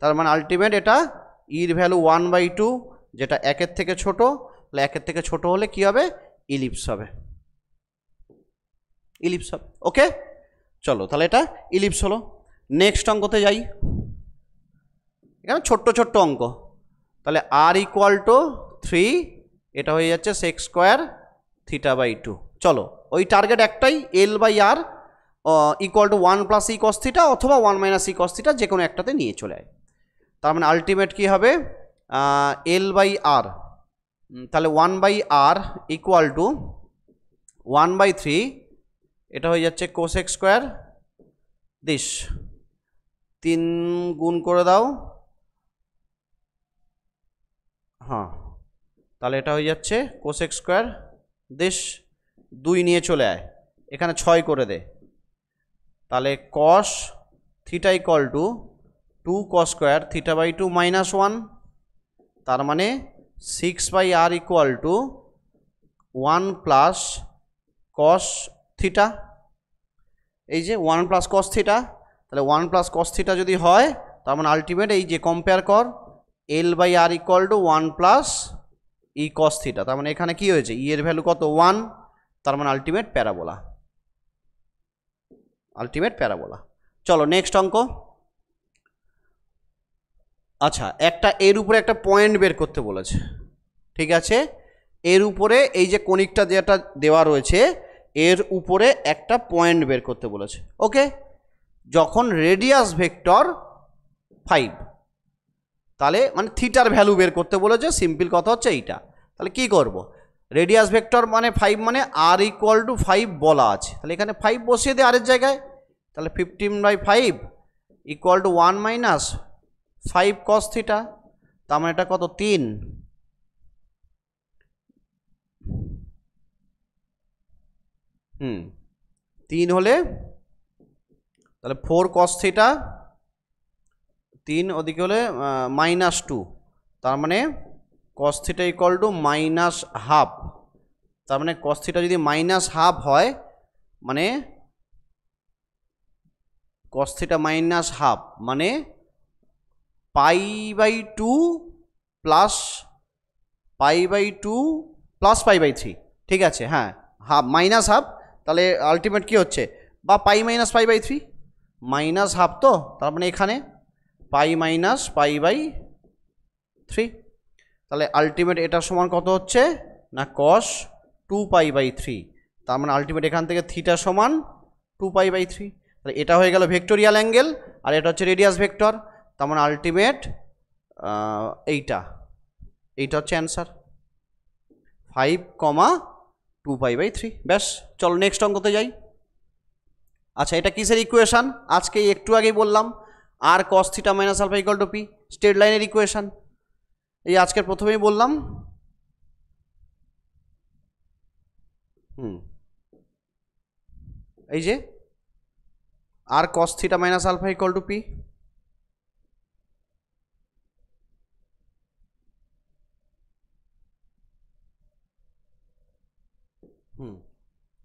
তার মানে আলটিমেট এটা ইর ভ্যালু 1/2, যেটা 1-এর থেকে ছোট, তাহলে 1-এর থেকে ছোট হলে কি হবে, ইলিপস হবে, ইলিপস হবে। ওকে, চলো তাহলে এটা ইলিপস হলো। নেক্সট অঙ্কতে যাই, এখানে ছোট্ট ছোট্ট অঙ্ক। তাহলে আর ইকুয়াল টু 3, এটা হয়ে যাচ্ছে সেক স্কোয়ার থিটা বাই 2। চলো, ওই টার্গেট একটাই, L by R equal to 1 plus E cos theta অথবা 1 মাইনাস ই কস থিটা, যে কোনো একটাতে নিয়ে চলে আয়। তার মানে আলটিমেট কী হবে, এল বাই আর, তাহলে 1 বাই আর ইকুয়াল টু 1/3, এটা হয়ে যাচ্ছে কোসেক স্কোয়ার দিস, 3 গুণ করে দাও, হ্যাঁ, তাহলে এটা হয়ে যাচ্ছে কোসেক স্কোয়ার দিস, 2 নিয়ে চলে আয়, এখানে 6 করে দে, তাহলে cos theta equal to 2 cos square theta by 2 minus 1, তার মানে 6 by R equal to 1 plus cos theta, এই যে 1 প্লাস কস থিটা, তাহলে 1 প্লাস কস থিটা যদি হয়, তার মানে আলটিমেট এই যে কম্পেয়ার কর, L by R equal to 1 plus E cos theta, তার মানে এখানে কি হয়েছে, ই এর ভ্যালু কত 1, তার মানে আলটিমেট প্যারাবোলা, আলটিমেট প্যারাবোলা। চলো নেক্সট অঙ্ক। আচ্ছা, একটা এর উপরে একটা পয়েন্ট বের করতে বলেছে, ঠিক আছে, এর উপরে এই যে কনিকটা যেটা দেওয়া রয়েছে, এর উপরে একটা পয়েন্ট বের করতে বলেছে। ওকে, যখন রেডিয়াস ভেক্টর 5, তাহলে মানে থিটার ভ্যালু বের করতে বলেছে, সিম্পল কথা হচ্ছে এইটা। তাহলে কি করব, রেডিয়াস ভেক্টর মানে 5, মানে আর ইকুয়াল টু 5 বলা আছে, তাহলে এখানে 5 বসিয়ে দে আরের জায়গায়, তাহলে 15/5 equal to 1 minus 5 cos theta, তার মানে এটা কত 3, হুম 3 হলে তাহলে 4 কস থিটা, 3 ওদিকে হলে -2, তার মানে কস থিটা ইকুয়াল টু -12, তার মানে কস থিটা যদি -12 হয়, মানে কস থিটা -12 মানে π/2 প্লাস π/2 প্লাস π/3, ঠিক আছে, হ্যাঁ হাফ -12, তাহলে আলটিমেট কি হচ্ছে, বা π - π/3 -12, তো তার মানে এখানে π - π/3, তাহলে আলটিমেট এটার সমান কত হচ্ছে না cos 2π/3, তার মানে আলটিমেট এখান থেকে থিটা সমান 2π/3, তাহলে এটা হয়ে গেল ভেক্টোরিয়াল অ্যাঙ্গেল, আর এটা হচ্ছে রেডিয়াস ভেক্টর, তার মানে আলটিমেট এইটা হচ্ছে অ্যান্সার 5, 2π/3। ব্যাস, চলো নেক্সট অঙ্কতে যাই। আচ্ছা, এটা কিসের ইকুয়েশন, আজকে একটু আগেই বললাম, r cos theta minus alpha equal to p, straight লাইনের ইকুয়েশন, এই আজকের প্রথমেই বললাম। এই যে r cos theta minus alpha equal to p,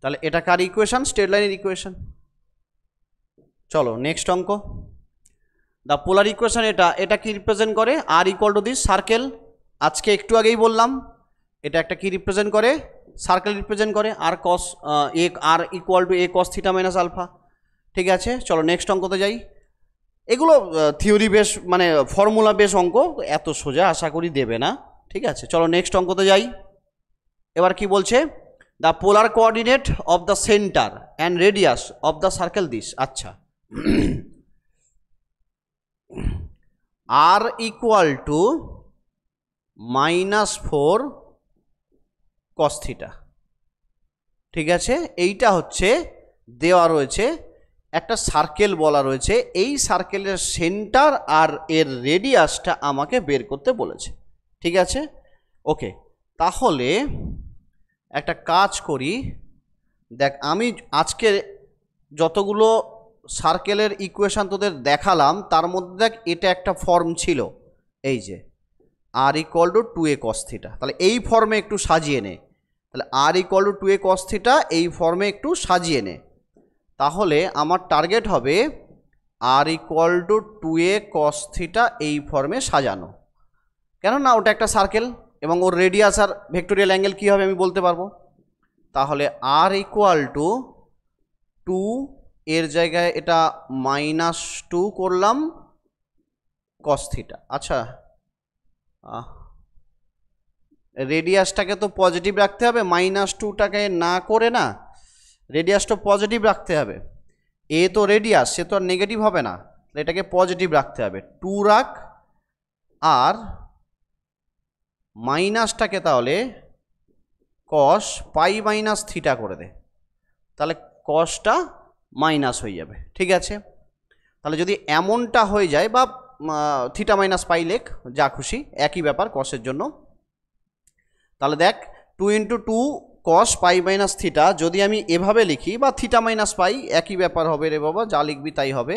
তাহলে এটা কার ইকুয়েশন, স্ট্রেট লাইনের ইকুয়েশন। চলো নেক্সট অঙ্ক, দ্য পোলার ইকুয়েশন, এটা কি রিপ্রেজেন্ট করে, r equal to this circle, আজকে একটু আগেই বললাম, এটা একটা কি রিপ্রেজেন্ট করে, সার্কেল রিপ্রেজেন্ট করে, আর cos R equal to A cos theta minus alpha, ঠিক আছে। চলো নেক্সট অঙ্কতে যাই, এগুলো থিওরি বেশ, মানে ফর্মুলা বেশ অঙ্ক, এত সোজা আশা করি দেবে না, ঠিক আছে। চলো নেক্সট অঙ্কতে যাই, এবার কি বলছে, the polar coordinate of the centre and radius of the circle this. আচ্ছা, R equal to -4 cos theta, ঠিক আছে, এইটা হচ্ছে দেওয়া রয়েছে একটা সার্কেল বলা রয়েছে, এই সার্কেলের সেন্টার আর এর রেডিয়াসটা আমাকে বের করতে বলেছে। ঠিক আছে, ওকে, তাহলে একটা কাজ করি, দেখ আমি আজকে যতগুলো সার্কেলের ইকুয়েশান তোদের দেখালাম তার মধ্যে দেখ এটা একটা ফর্ম ছিল, এই যে r = 2a cos θ, তাহলে এই ফর্মে একটু সাজিয়ে নে, তাহলে r = 2a cos θ এই ফর্মে একটু সাজিয়ে নে, তাহলে আমার টার্গেট হবে r = 2a cos θ এই ফর্মে সাজানো, কেননা ওটা একটা সার্কেল এবং ওর রেডিয়াস আর ভেক্টোরিয়াল অ্যাঙ্গেল কী হবে আমি বলতে পারবো। তাহলে r = 2 এর জায়গায় এটা -2 করলাম cos θ। আচ্ছা, রেডিয়াসটাকে তো পজিটিভ রাখতে হবে, -2টাকে না করে না, রেডিয়াসটা পজিটিভ রাখতে হবে, এ তো রেডিয়াস, সে তো আর নেগেটিভ হবে না, এটাকে পজিটিভ রাখতে হবে, 2 রাখ, আর মাইনাসটাকে তাহলে cos পাই - θ করে দে, তাহলে কসটা মাইনাস হয়ে যাবে। ঠিক আছে, তাহলে যদি এমনটা হয়ে যায় বা θ - পাই লেখ, যা খুশি একই ব্যাপার কসের জন্য, তাহলে দেখ 2 × 2 cos পাই - θ যদি আমি এভাবে লিখি, বা θ - পাই একই ব্যাপার হবে রে বাবা, যা লিখবি তাই হবে,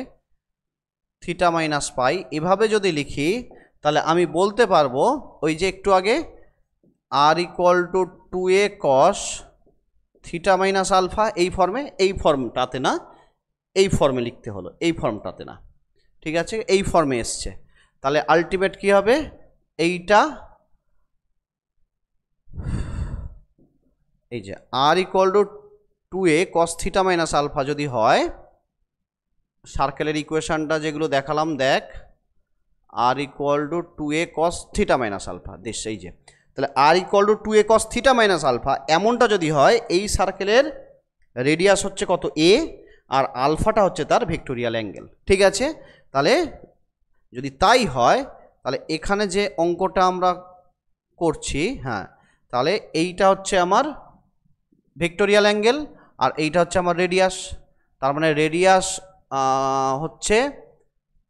θ - পাই এভাবে যদি লিখি, তাহলে আমি বলতে পারবো ওই যে একটু আগে r = 2a cos θ - α এই ফর্মে, এই ফর্মটাতে না, এই ফর্মে লিখতে হলো, এই ফর্মটাতে না। ঠিক আছে, এই ফর্মে এসছে, তাহলে আলটিমেট কি হবে, এইটা এই যে r = 2a cos θ - α যদি হয়, সার্কেলের ইকুয়েশনটা যেগুলো দেখালাম দেখ, r = 2a cos θ - α দেশ, এই যে তাহলে r = 2a cos θ - α এমনটা যদি হয়, এই সার্কেলের রেডিয়াস হচ্ছে কত a, আর আলফাটা হচ্ছে তার ভেক্টোরিয়াল অ্যাঙ্গেল। ঠিক আছে, তাহলে যদি তাই হয়, তাহলে এখানে যে অঙ্কটা আমরা করছি, হ্যাঁ, তাহলে এইটা হচ্ছে আমার ভেক্টোরিয়াল অ্যাঙ্গেল আর এইটা হচ্ছে আমার রেডিয়াস, তার মানে রেডিয়াস হচ্ছে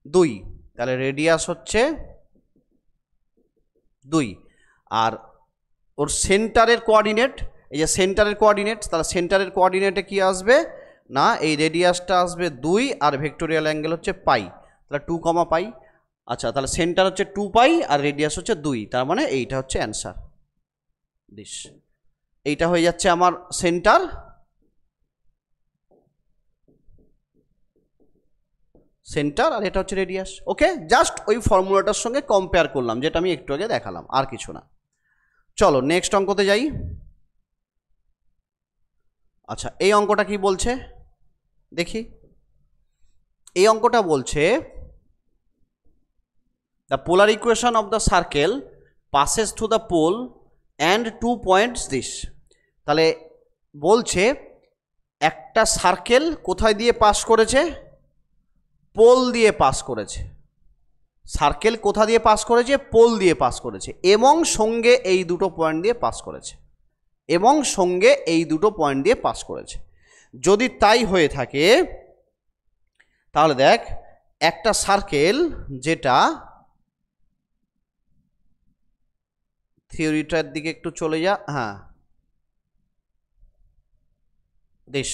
2, তাহলে রেডিয়াস হচ্ছে 2, আর ওর সেন্টারের কোঅর্ডিনেট, এই যে সেন্টারের কোঅর্ডিনেট, তাহলে সেন্টারের কোঅর্ডিনেটে কি আসবে না, এই রেডিয়াসটা আসবে 2 আর ভেক্টোরিয়াল অ্যাঙ্গেল হচ্ছে পাই, তাহলে 2, পাই। আচ্ছা, তাহলে সেন্টার হচ্ছে 2 পাই আর রেডিয়াস হচ্ছে 2, তার মানে এইটা হচ্ছে অ্যান্সার দিস, এইটা হয়ে যাচ্ছে আমার সেন্টার, আর এটা হচ্ছে রেডিয়াস। ওকে, জাস্ট ওই ফর্মুলাটার সঙ্গে কম্পেয়ার করলাম যেটা আমি একটু আগে দেখালাম, আর কিছু না। চলো নেক্সট অঙ্কতে যাই। আচ্ছা, এই অঙ্কটা কি বলছে দেখি, এই অঙ্কটা বলছে the polar equation of the circle passes through the pole and 2 points this. তাহলে বলছে একটা সার্কেল কোথায় দিয়ে পাস করেছে, পোল দিয়ে পাস করেছে, সার্কেল কোথা দিয়ে পাস করেছে, পোল দিয়ে পাস করেছে, এবং সঙ্গে এই দুটো পয়েন্ট দিয়ে পাস করেছে, এবং সঙ্গে এই দুটো পয়েন্ট দিয়ে পাস করেছে। যদি তাই হয়ে থাকে, তাহলে দেখ একটা সার্কেল যেটা, থিওরিটার দিকে একটু চলে যা, হ্যাঁ দেশ,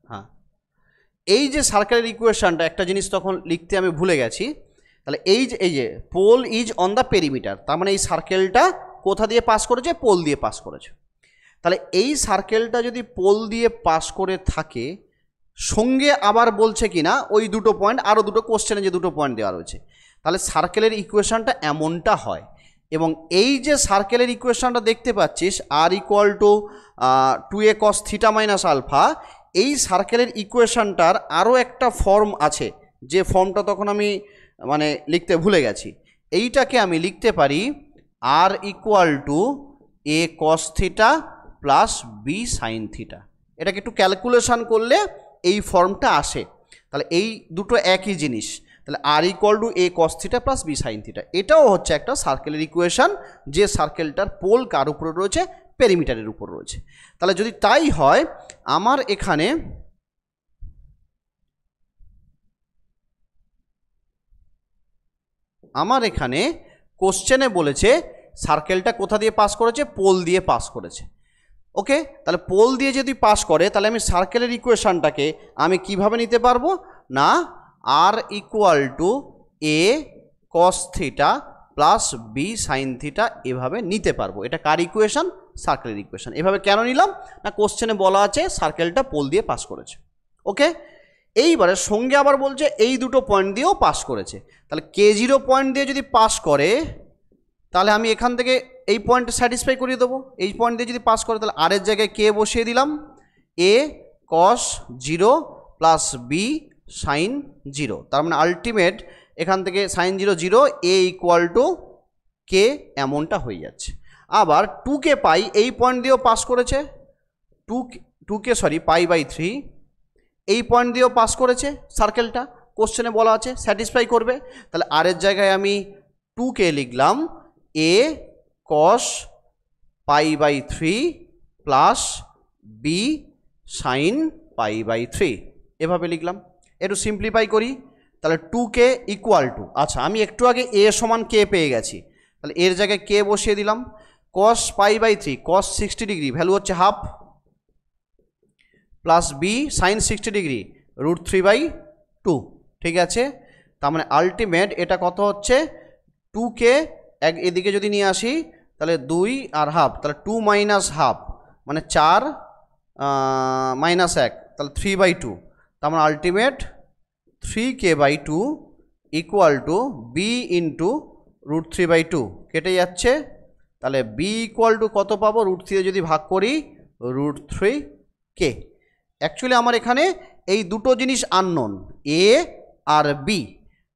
হ্যাঁ, এই যে সার্কেলের ইকুয়েশনটা, একটা জিনিস তখন লিখতে আমি ভুলে গেছি, তাহলে এই যে pole is on the perimeter, তার মানে এই সার্কেলটা কোথা দিয়ে পাস করেছে, পোল দিয়ে পাস করেছে। তাহলে এই সার্কেলটা যদি পোল দিয়ে পাস করে থাকে, সঙ্গে আবার বলছে কিনা ওই দুটো পয়েন্ট, আরও দুটো কোশ্চেনে যে দুটো পয়েন্ট দেওয়া রয়েছে, তাহলে সার্কেলের ইকুয়েশনটা এমনটা হয়। এবং এই যে সার্কেলের ইকুয়েশনটা দেখতে পাচ্ছিস r = 2a cos θ - α, এই সার্কেলের ইকুয়েশনটার আরও একটা ফর্ম আছে, যে ফর্মটা তখন আমি মানে লিখতে ভুলে গেছি। এইটাকে আমি লিখতে পারি r = a cos θ + b sin θ। এটাকে একটু ক্যালকুলেশন করলে এই ফর্মটা আসে, তাহলে এই দুটো একই জিনিস, তাহলে r = a cos θ + b sin θ, এটাও হচ্ছে একটা সার্কেলের ইকুয়েশন, যে সার্কেলটার পোল কার উপরে রয়েছে, পেরিমিটারের উপর রয়েছে। তাহলে যদি তাই হয় আমার এখানে কোশ্চেনে বলেছে সার্কেলটা কোথা দিয়ে পাস করেছে, পোল দিয়ে পাস করেছে। ওকে, তাহলে পোল দিয়ে যদি পাস করে তাহলে আমি সার্কেলের ইকুয়েশনটাকে আমি কিভাবে নিতে পারবো না, R equal to A cos theta plus B sine theta এভাবে নিতে পারবো। এটা কার ইকুয়েশন? সার্কেলের ইকুয়েশন। এভাবে কেন নিলাম না, কোশ্চেনে বলা আছে সার্কেলটা পোল দিয়ে পাস করেছে। ওকে, এইবারে সঙ্গে আবার বলছে এই দুটো পয়েন্ট দিয়েও পাস করেছে। তাহলে K0 পয়েন্ট দিয়ে যদি পাস করে তাহলে আমি এখান থেকে এই পয়েন্টটা স্যাটিসফাই করিয়ে দেবো। এই পয়েন্ট দিয়ে যদি পাস করে তাহলে আর এর জায়গায় কে বসিয়ে দিলাম, এ কস 0 প্লাস বি সাইন 0। তার মানে আলটিমেট এখান থেকে সাইন 0 0, এ ইকুয়াল টু কে এমনটা হয়ে যাচ্ছে। আবার 2K পাই এই পয়েন্ট দিয়েও পাস করেছে, 2K পাই বাই 3 এই পয়েন্ট দিয়েও পাস করেছে সার্কেলটা, কোশ্চেনে বলা আছে স্যাটিসফাই করবে। তাহলে আর এর জায়গায় আমি 2K লিখলাম, A cos pi by 3 plus B sine pi by 3 এভাবে লিখলাম। একটু সিম্পলিফাই করি, তাহলে 2K ইকুয়াল টু, আচ্ছা আমি একটু আগে এ সমান কে পেয়ে গেছি, তাহলে এর জায়গায় কে বসিয়ে দিলাম, cos pi by 3 cos 60 degree value হচ্ছে half, plus B sine 60 degree √3/2। ঠিক আছে, তার মানে আলটিমেট এটা কত হচ্ছে, 2K এদিকে যদি নিয়ে আসি তাহলে 2 আর হাফ, তাহলে 2 মাইনাস হাফ মানে 4 মাইনাস 1 তাহলে 3/2। তার মানে ultimate 3K/2 equal to b into √3/2 কেটে যাচ্ছে। তাহলে বি ইকুয়াল টু কত পাবো, √3 যদি ভাগ করি √3K। অ্যাকচুয়ালি আমার এখানে এই দুটো জিনিস আননোন, এ আর বি।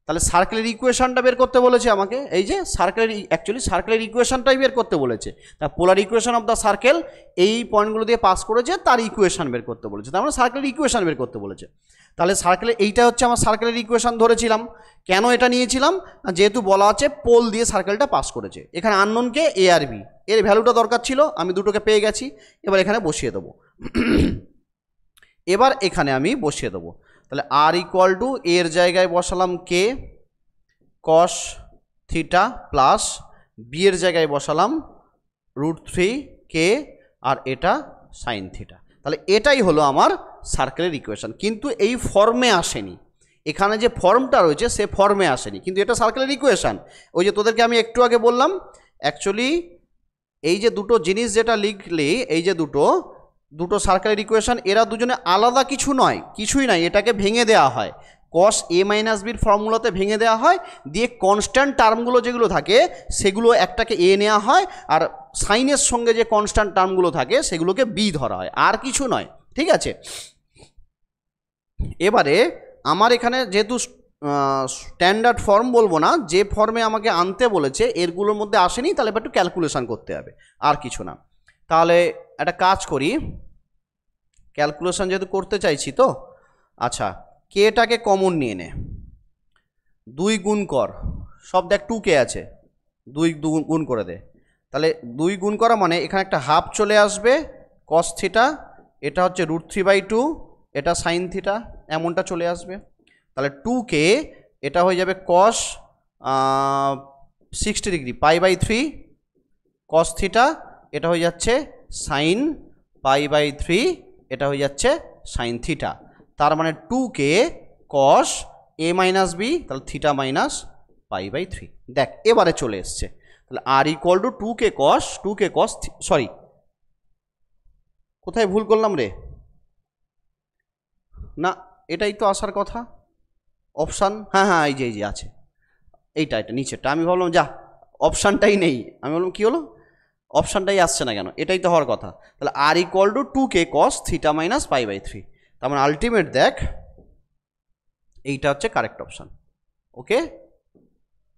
তাহলে সার্কেলের ইকুয়েশনটা বের করতে বলেছে আমাকে, এই যে সার্কেলের ইকুয়েশনটাই বের করতে বলেছে। তা পোলার ইকুয়েশন অফ দ্য সার্কেল এই পয়েন্টগুলো দিয়ে পাস করেছে, তার ইকুয়েশন বের করতে বলেছে, তার মানে সার্কেলের ইকুয়েশন বের করতে বলেছে। তাহলে সার্কেলের এইটা হচ্ছে আমার সার্কেলের ইকুয়েশন ধরেছিলাম। কেন এটা নিয়েছিলাম, যেহেতু বলা আছে পোল দিয়ে সার্কেলটা পাস করেছে। এখানে আননোনকে এ আর বি, এর ভ্যালুটা দরকার ছিল, আমি দুটোকে পেয়ে গেছি। এবার এখানে বসিয়ে দেবো, এবার এখানে আমি বসিয়ে দেবো। তাহলে আর ইকুয়াল টু এর জায়গায় বসালাম কে কস থিটা প্লাস বি এর জায়গায় বসালাম √3K আর এটা সাইন থিটা। তাহলে এটাই হলো আমার সার্কেলের ইকুয়েশন, কিন্তু এই ফর্মে আসেনি। এখানে যে ফর্মটা রয়েছে সে ফর্মে আসেনি, কিন্তু এটা সার্কেলের ইকুয়েশন। ওই যে তোদেরকে আমি একটু আগে বললাম, অ্যাকচুয়ালি এই যে দুটো জিনিস যেটা লিখলি, এই যে দুটো সার্কেলের ইকুয়েশন, এরা দুজনে আলাদা কিছু নয়, কিছুই নয়, এটাকে ভেঙে দেওয়া হয়, কস এ মাইনাস বির ফর্মুলাতে ভেঙে দেওয়া হয়, দিয়ে কনস্ট্যান্ট টার্মগুলো যেগুলো থাকে সেগুলো একটাকে এ নেওয়া হয়, আর সাইনের সঙ্গে যে কনস্ট্যান্ট টার্মগুলো থাকে সেগুলোকে বি ধরা হয়, আর কিছু নয়। ঠিক আছে, এবারে আমার এখানে যেহেতু স্ট্যান্ডার্ড ফর্ম বলবো না, যে ফর্মে আমাকে আনতে বলেছে এরগুলোর মধ্যে আসেনি, তাহলে এবার একটু ক্যালকুলেশন করতে হবে, আর কিছু না। তাহলে একটা কাজ করি, ক্যালকুলেশন যেহেতু করতে চাইছি তো, আচ্ছা কেটাকে কমন নিয়ে নে, 2 গুণ কর, সব দেখ 2K আছে, 2 গুণ করে দে। তাহলে 2 গুণ করা মানে এখানে একটা হাফ চলে আসবে কস থিটা, এটা হচ্ছে √3/2, এটা সাইন থিটা, এমনটা চলে আসবে। তাহলে 2K এটা হয়ে যাবে cos 60 degree pi by 3 cos theta, এটা হয়ে যাচ্ছে সাইন পাই বাই 3, এটা হয়ে যাচ্ছে সাইন থিটা। তার মানে 2K cos A minus B, তাহলে থিটা মাইনাস পাই বাই 3। দেখ এবারে চলে এসছে। তাহলে R equal to 2K cos sorry, কোথায় ভুল করলাম রে, না এটাই তো আসার কথা অপশান, হ্যাঁ এই যে আছে, এইটা নিচেরটা, আমি ভাবলাম যা অপশানটাই নেই, আমি বললাম কী হলো অপশানটাই আসছে না কেন, এটাই তো হওয়ার কথা। তাহলে R equal to 2K cos theta minus pi by 3। তার মানে আলটিমেট দেখ এইটা হচ্ছে কারেক্ট অপশান। ওকে,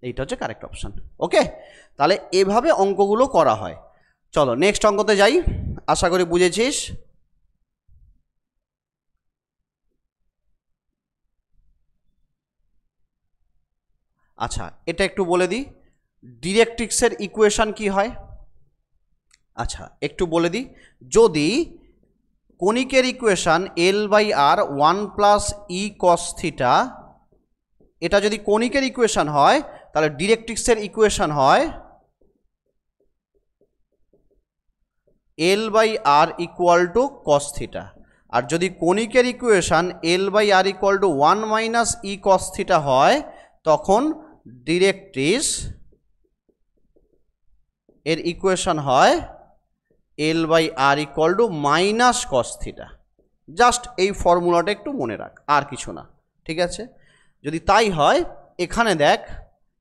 এইটা হচ্ছে কারেক্ট অপশান। ওকে, তাহলে এভাবে অঙ্কগুলো করা হয়। চলো নেক্সট অঙ্কতে যাই, আশা করি বুঝেছিস। আচ্ছা এটা একটু বলে দিই, ডিরেক্ট্রিক্সের ইকুয়েশন কি হয়। আচ্ছা একটু বলে দিই, যদি কনিকের equation L by R 1 plus E cos theta, এটা যদি কনিকের ইকুয়েশান হয় তাহলে ডিরেক্ট্রিক্সের ইকুয়েশান হয় L by R equal to cos theta. আর যদি কনিকের equation L by R equal to 1 minus E cos theta হয়, তখন ডিরেক্ট্রিক্স এর ইকুয়েশান হয় L by R equal to minus cos theta. Just এই ফর্মুলাটা একটু মনে রাখ, আর কিছু না, ঠিক আছে? যদি তাই হয়, এখানে দেখ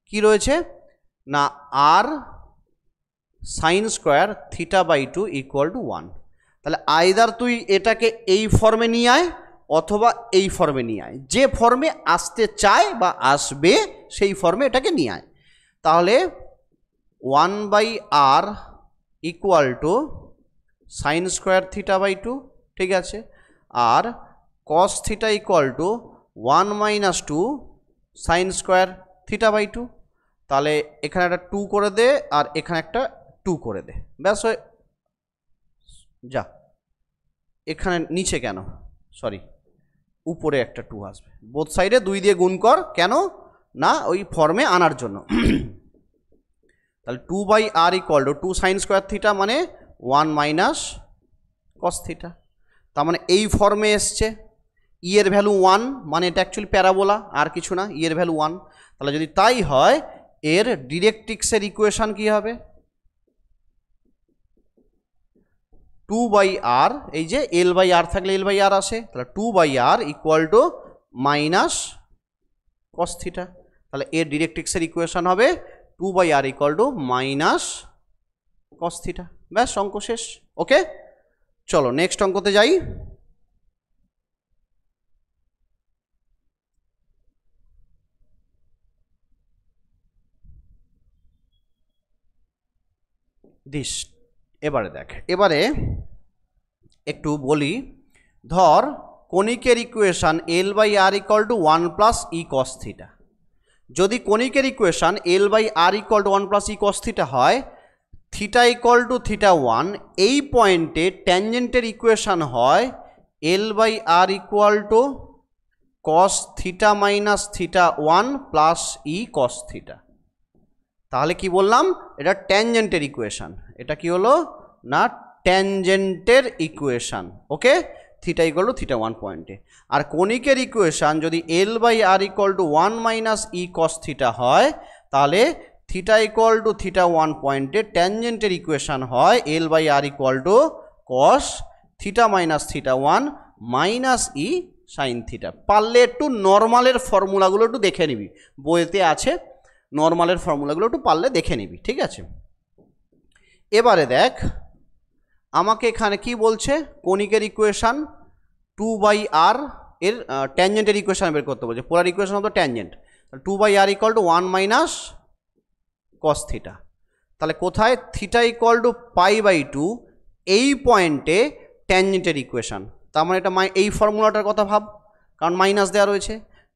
কি রয়েছে না, আর sine square theta by 2 equal to 1। তাহলে আইদার তুই এটাকে এই ফর্মে নিয়ে আয় অথবা এই ফর্মে নিয়ে আয়, যে ফর্মে আসতে চায় বা আসবে সেই ফর্মে এটাকে নিয়ে আয়। তাহলে 1 by R equal to sine square theta by 2, ঠিক আছে? আর cos theta equal to 1 minus 2 sine square theta by 2। তাহলে এখানে একটা 2 করে দে আর এখানে একটা 2 করে দে, ব্যাস হয়ে যা। এখানে নিচে কেন, সরি উপরে একটা 2 আসবে, বোথ সাইডে 2 দিয়ে গুণ কর, কেন না ওই ফর্মে আনার জন্য। তাহলে 2 by R equal to 2 sine square theta মানে 1 মাইনাস কস থিটা। তার মানে এই ফর্মে এসছে, ই এর ভ্যালু 1, মানে এটা অ্যাকচুয়ালি প্যারাবোলা, আর কিছু না, ই এর ভ্যালু 1। তাহলে যদি তাই হয়, এর ডিরেক্ট্রিক্সের ইকুয়েশান কি হবে? 2 বাই আর, এই যে এল বাই আর থাকলে এল বাই আর আসে, তাহলে 2 by R equal to minus cos theta. তাহলে এর ডিরেক্ট্রিক্সের ইকুয়েশান হবে 2 by R equal to minus cos theta. ব্যাস, অঙ্ক শেষ। ওকে, চলো নেক্সট অঙ্কতে যাই। দিস এবারে দেখ, এবারে একটু বলি, ধর কনিকের equation L by R equal to 1 plus E cos theta. যদি কনিকের equation L by R equal to 1 plus E cos theta হয়, থিটা ইকুয়াল টু থিটা 1, এই পয়েন্টে ট্যানজেন্টের ইকুয়েশান হয় L by R equal to cos theta minus theta 1 plus E cos theta. তাহলে কি বললাম, এটা ট্যানজেন্টের ইকুয়েশান। এটা কি হলো না, ট্যানজেন্টের equation. Okay, theta equal to theta 1 পয়েন্টে। আর কনিকের ইকুয়েশান যদি L by R equal to 1 minus E cos theta হয়, তাহলে থিটা ইকুয়াল টু থিটা 1 পয়েন্টে ট্যানজেন্টের ইকুয়েশান হয় L by R equal to cos theta minus theta 1 minus e sine theta. পারলে একটু নর্মালের ফর্মুলাগুলো একটু দেখে নিবি, বইতে আছে, নর্মালের ফর্মুলাগুলো একটু পারলে দেখে নিবি, ঠিক আছে? এবারে দেখ, আমাকে এখানে কি বলছে, কনিকের ইকুয়েশান 2 বাই আর এর ট্যানজেন্টের ইকুয়েশান বের করতে বলছে। পোলার ইকুয়েশান হতো tangent, 2 by R equal to 1 minus cos theta. তাহলে কোথায়, theta equal to pi by 2, এই পয়েন্টে ট্যানজেন্টের ইকুয়েশান। তার মানে এটা এই ফর্মুলাটার কথা ভাব, কারণ মাইনাস দেওয়া রয়েছে।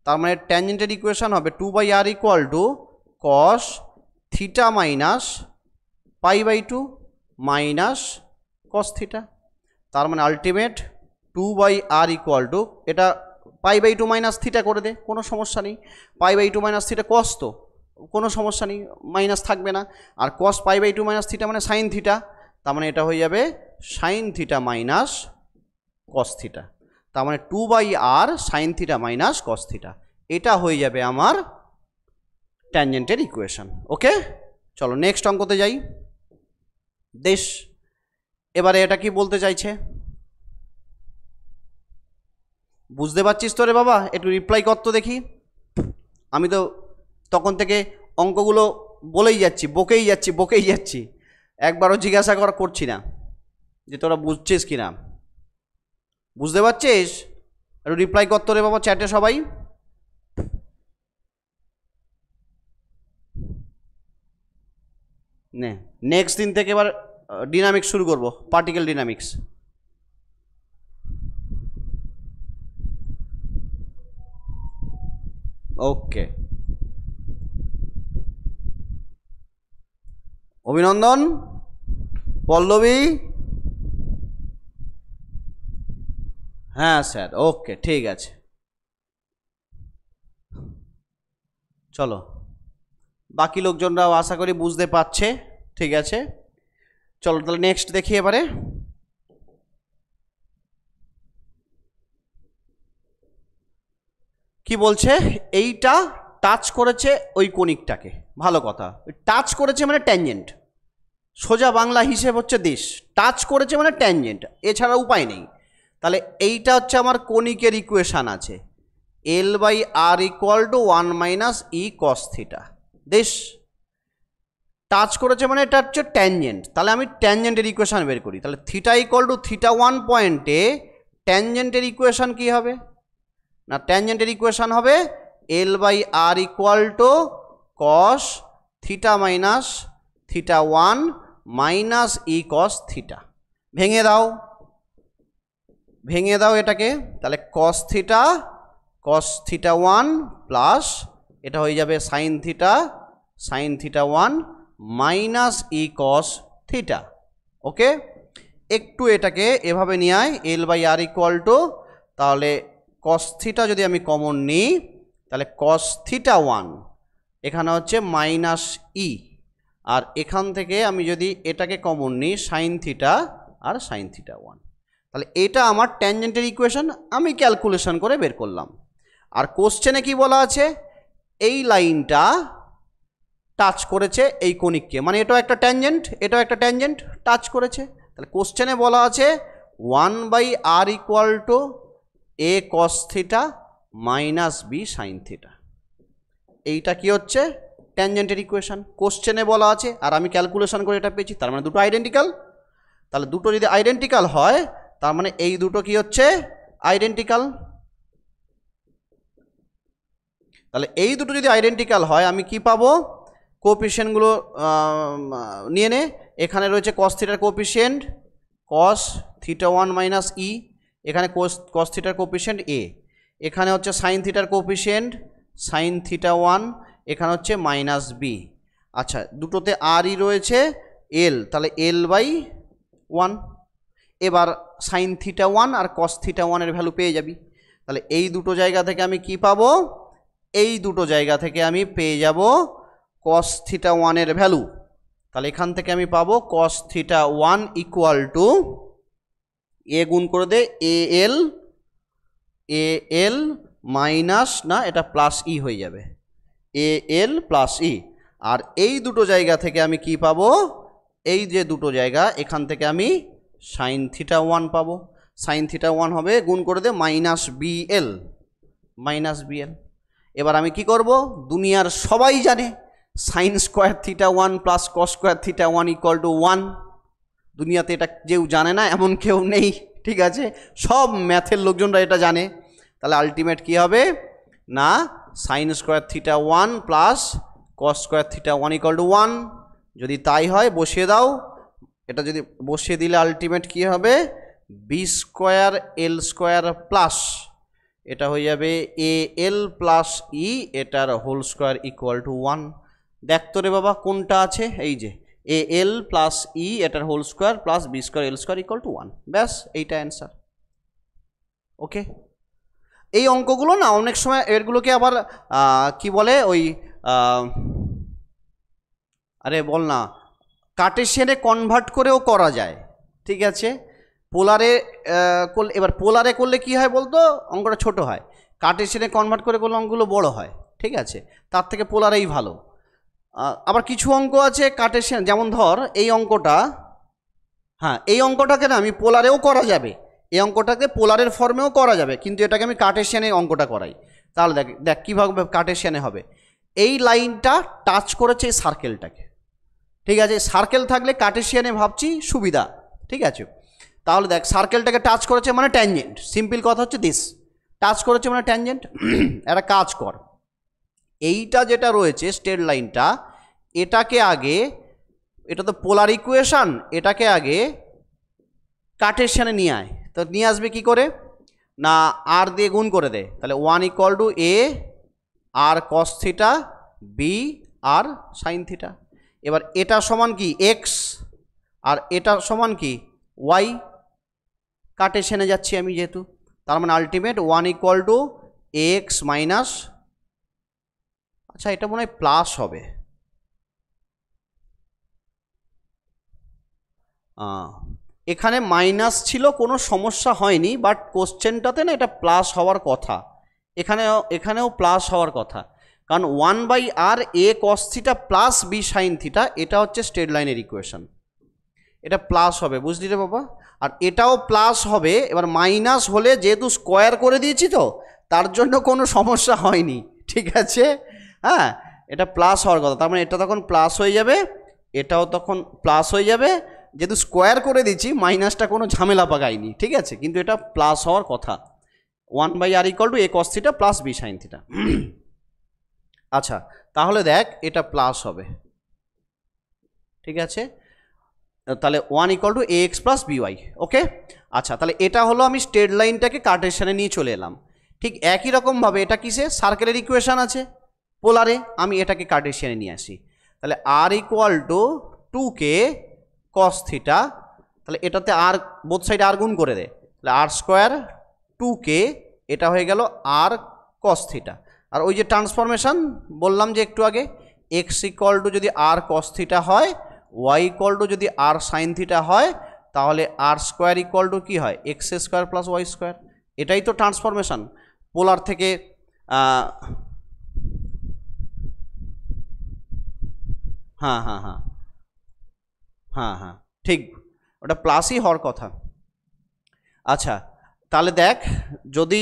তার মানে ট্যানজেন্টের ইকুয়েশান হবে 2 by R equal to cos theta minus pi by 2 minus cos theta. তার মানে ultimate 2 by R equal to, এটা পাই বাই 2 মাইনাস থিটা করে দে, কোনো সমস্যা নেই। Pi by 2 minus theta cos, তো কোনো সমস্যা নেই, মাইনাস থাকবে না। আর cos pi by 2 minus theta মানে সাইন থিটা, তার মানে এটা হয়ে যাবে sine theta minus cos theta. তার মানে 2 by r sine theta minus cos theta, এটা হয়ে যাবে আমার ট্যানজেন্টের ইকুয়েশান। ওকে, চলো নেক্সট অঙ্কতে যাই। দেশ এবারে এটা কি বলতে চাইছে, বুঝতে পারছিস তো রে বাবা? একটু রিপ্লাই কর তো দেখি। আমি তো তখন থেকে অঙ্কগুলো বলেই যাচ্ছি, বকেই যাচ্ছি, একবারও জিজ্ঞাসা করছি না যে তোরা বুঝছিস কি না। বুঝতে পারছিস? একটু রিপ্লাই কর তো রে বাবা চ্যাটে সবাই। নেক্সট দিন থেকে এবার ডিনামিক্স শুরু করব, পার্টিকেল ডিনামিক্স। ওকে, অভিনন্দন। পল্লবী, হ্যাঁ স্যার, ওকে ঠিক আছে, চলো বাকি লোকজনরাও আশা করি বুঝতে পারছে। ঠিক আছে, চলো তাহলে নেক্সট দেখি এবারে। কি বলছে, এইটা টাচ করেছে ওই কণিকটাকে, ভালো কথা, টাচ করেছে মানে ট্যানজেন্ট, সোজা বাংলা হিসেব হচ্ছে দিস, টাচ করেছে মানে ট্যানজেন্ট, এছাড়া উপায় নেই। তাহলে এইটা হচ্ছে আমার কণিকের ইকুয়েশান আছে, L by R equal to 1 minus E cos theta. This touch করেছে মানে এটা হচ্ছে ট্যানজেন্ট, তাহলে আমি ট্যানজেন্টের ইকুয়েশান বের করি। তাহলে থিটা ইকুয়াল টু থিটা 1 পয়েন্টে ট্যানজেন্টের ইকুয়েশান কী হবে না, ট্যানজেন্টের ইকুয়েশান হবে L by R equal to cos theta minus theta 1 minus E cos theta. ভেঙে দাও, ভেঙে দাও এটাকে, তাহলে কস থিটা 1 প্লাস এটা হয়ে যাবে সাইন থিটা 1 মাইনাস ই কস থিটা। ওকে, একটু এটাকে এভাবে নিয়ে আয়, L by R equal to, তাহলে কস থিটা যদি আমি কমন নিই তাহলে কস থিটা 1 এখানে হচ্ছে মাইনাস ই, আর এখান থেকে আমি যদি এটাকে কমন নিই সাইন থিটা আর সাইন থিটা 1, তাহলে এটা আমার ট্যানজেন্টের ইকুয়েশন, আমি ক্যালকুলেশন করে বের করলাম। আর কোশ্চেনে কি বলা আছে, এই লাইনটা টাচ করেছে এই কণিককে, মানে এটাও একটা ট্যানজেন্ট, এটাও একটা ট্যানজেন্ট, টাচ করেছে। তাহলে কোশ্চেনে বলা আছে 1 by R equal to A cos theta minus b sine theta, এইটা কি হচ্ছে ট্যানজেন্টের ইকুয়েশন, কোশ্চেনে বলা আছে, আর আমি ক্যালকুলেশন করে এটা পেয়েছি, তার মানে দুটো আইডেন্টিক্যাল। তাহলে দুটো যদি আইডেন্টিক্যাল হয় তার মানে এই দুটো কি হচ্ছে আইডেন্টিক্যাল। তাহলে এই দুটো যদি আইডেন্টিক্যাল হয় আমি কি পাবো, কোএফিসিয়েন্টগুলো নিয়ে নে, এখানে রয়েছে কস থিটার কোএফিসিয়েন্ট কস থিটা 1 মাইনাস ই, এখানে কস থিটার কোএফিসিয়েন্ট এ, এখানে হচ্ছে সাইন থিটার কোএফিসিয়েন্ট সাইন থিটা 1, এখানে হচ্ছে মাইনাস বি। আচ্ছা, দুটোতে আরই রয়েছে এল, তাহলে এল বাই 1। এবার সাইন থিটা 1 আর কস থিটা 1 এর ভ্যালু পেয়ে যাবি। তাহলে এই দুটো জায়গা থেকে আমি কি পাবো, এই দুটো জায়গা থেকে আমি পেয়ে যাব কস থিটা 1 এর ভ্যালু। তাহলে এখান থেকে আমি পাবো কস থিটা 1 ইকুয়াল টু এ গুণ করে দে এ এল মাইনাস, না এটা প্লাস ই হয়ে যাবে, এ এল প্লাস ই। আর এই দুটো জায়গা থেকে আমি কি পাবো, এই যে দুটো জায়গা এখান থেকে আমি সাইন থিটা 1 পাবো, সাইন থিটা 1 হবে গুণ করে দে মাইনাস বিএল, মাইনাস বিএল। এবার আমি কি করব, দুনিয়ার সবাই জানে sign square theta 1 plus cos square theta 1 equal to 1, দুনিয়াতে এটা কেউ জানে না এমন কেউ নেই, ঠিক আছে, সব ম্যাথের লোকজনরা এটা জানে। তাহলে আলটিমেট কি হবে না, sign square theta 1 plus cos square theta 1 equal to 1, যদি তাই হয় বসিয়ে দাও, এটা যদি বসিয়ে দিলে আলটিমেট কি হবে, B square L square plus এটা হয়ে যাবে এ এল প্লাস ই, এটার হোল স্কোয়ার ইকুয়াল টু 1। দেখতো রে বাবা কোনটা আছে, এই যে এ এল প্লাস ই এটার whole square plus b square L square equal to 1, ব্যাস এইটা অ্যান্সার। ওকে, এই অঙ্কগুলো না অনেক সময় এরগুলোকে আবার কি বলে ওই আরে বল না, কার্টেশিয়ানে কনভার্ট করেও করা যায়, ঠিক আছে। পোলারে এবার পোলারে করলে কি হয় বলতো, অঙ্কটা ছোট হয়, কার্টেশিয়ানে কনভার্ট করে করলে অঙ্কগুলো বড় হয়, ঠিক আছে, তার থেকে পোলারেই ভালো। আবার কিছু অঙ্ক আছে কার্টেশিয়ান, যেমন ধর এই অঙ্কটা, হ্যাঁ এই অঙ্কটাকে না আমি পোলারেও করা যাবে, এই অঙ্কটাকে পোলারের ফর্মেও করা যাবে, কিন্তু এটাকে আমি কার্টেশিয়ানে অঙ্কটা করাই। তাহলে দেখ দেখ কীভাবে কার্টেশিয়ানে হবে, এই লাইনটা টাচ করেছে এই সার্কেলটাকে, ঠিক আছে, সার্কেল থাকলে কার্টেশিয়ানে ভাবছি সুবিধা, ঠিক আছে। তাহলে দেখ সার্কেলটাকে টাচ করেছে মানে ট্যানজেন্ট, সিম্পল কথা হচ্ছে দিস, টাচ করেছে মানে ট্যানজেন্ট। একটা কাজ কর, এইটা যেটা রয়েছে স্ট্রেট লাইনটা, এটাকে আগে, এটা তো পোলার ইকুয়েশান, এটাকে আগে কার্টেশিয়ানে নিয়ে আয়। তো নিয়ে আসবে কি করে না, আর দিয়ে গুণ করে দে, তাহলে 1 equal to a r cos theta b r sine theta. এবার এটা সমান কি এক্স আর এটা সমান কি ওয়াই, কার্টেশিয়ানে যাচ্ছি আমি যেহেতু, তার মানে ultimate 1 equal two x minus, আচ্ছা এটা মনে হয় প্লাস হবে, এখানে মাইনাস ছিল কোনো সমস্যা হয়নি, বাট কোশ্চেনটাতে না এটা প্লাস হওয়ার কথা, এখানেও প্লাস হওয়ার কথা, কারণ 1/r a cos theta plus B sine theta, এটা হচ্ছে স্ট্রেট লাইনের ইকুয়েশন, এটা প্লাস হবে, বুঝলি রে বাবা। আর এটাও প্লাস হবে, এবার মাইনাস হলে যেহেতু স্কোয়ার করে দিয়েছি তো তার জন্য কোনো সমস্যা হয়নি, ঠিক আছে। হ্যাঁ, এটা প্লাস হওয়ার কথা, তার মানে এটা তখন প্লাস হয়ে যাবে, এটাও তখন প্লাস হয়ে যাবে, যেহেতু স্কোয়ার করে দিচ্ছি মাইনাসটা কোনো ঝামেলা পাকায়নি, ঠিক আছে, কিন্তু এটা প্লাস হওয়ার কথা, 1/r equal to a cos theta plus B sine theta. আচ্ছা তাহলে দেখ এটা প্লাস হবে, ঠিক আছে, তাহলে 1 equal two ax plus by, ওকে। আচ্ছা তাহলে এটা হলো আমি স্ট্রেট লাইনটাকে কার্টেশিয়ানে নিয়ে চলে এলাম, ঠিক একই রকমভাবে এটা কিসে সার্কেলের ইকুয়েশন আছে পোলারে, আমি এটাকে কার্টেশিয়ানে নিয়ে আসি, তাহলে r equal to 2k cos theta, তাহলে এটাতে আর বোথ সাইডে আর গুণ করে দে, তাহলে r স্কোয়ার 2k, এটা হয়ে গেল r cos থিটা, আর ওই যে ট্রান্সফরমেশন বললাম যে একটু আগে, x ইকুয়াল টু যদি r cos থিটা হয়, y ইকুয়াল টু যদি r সাইন থিটা হয়, তাহলে r স্কোয়ার ইকুয়াল টু কী হয় x square plus Y square, এটাই তো ট্রান্সফরমেশন পোলার থেকে, হ্যাঁ হ্যাঁ হ্যাঁ হ্যাঁ হ্যাঁ ঠিক, ওটা প্লাসই হওয়ার কথা। আচ্ছা তাহলে দেখ যদি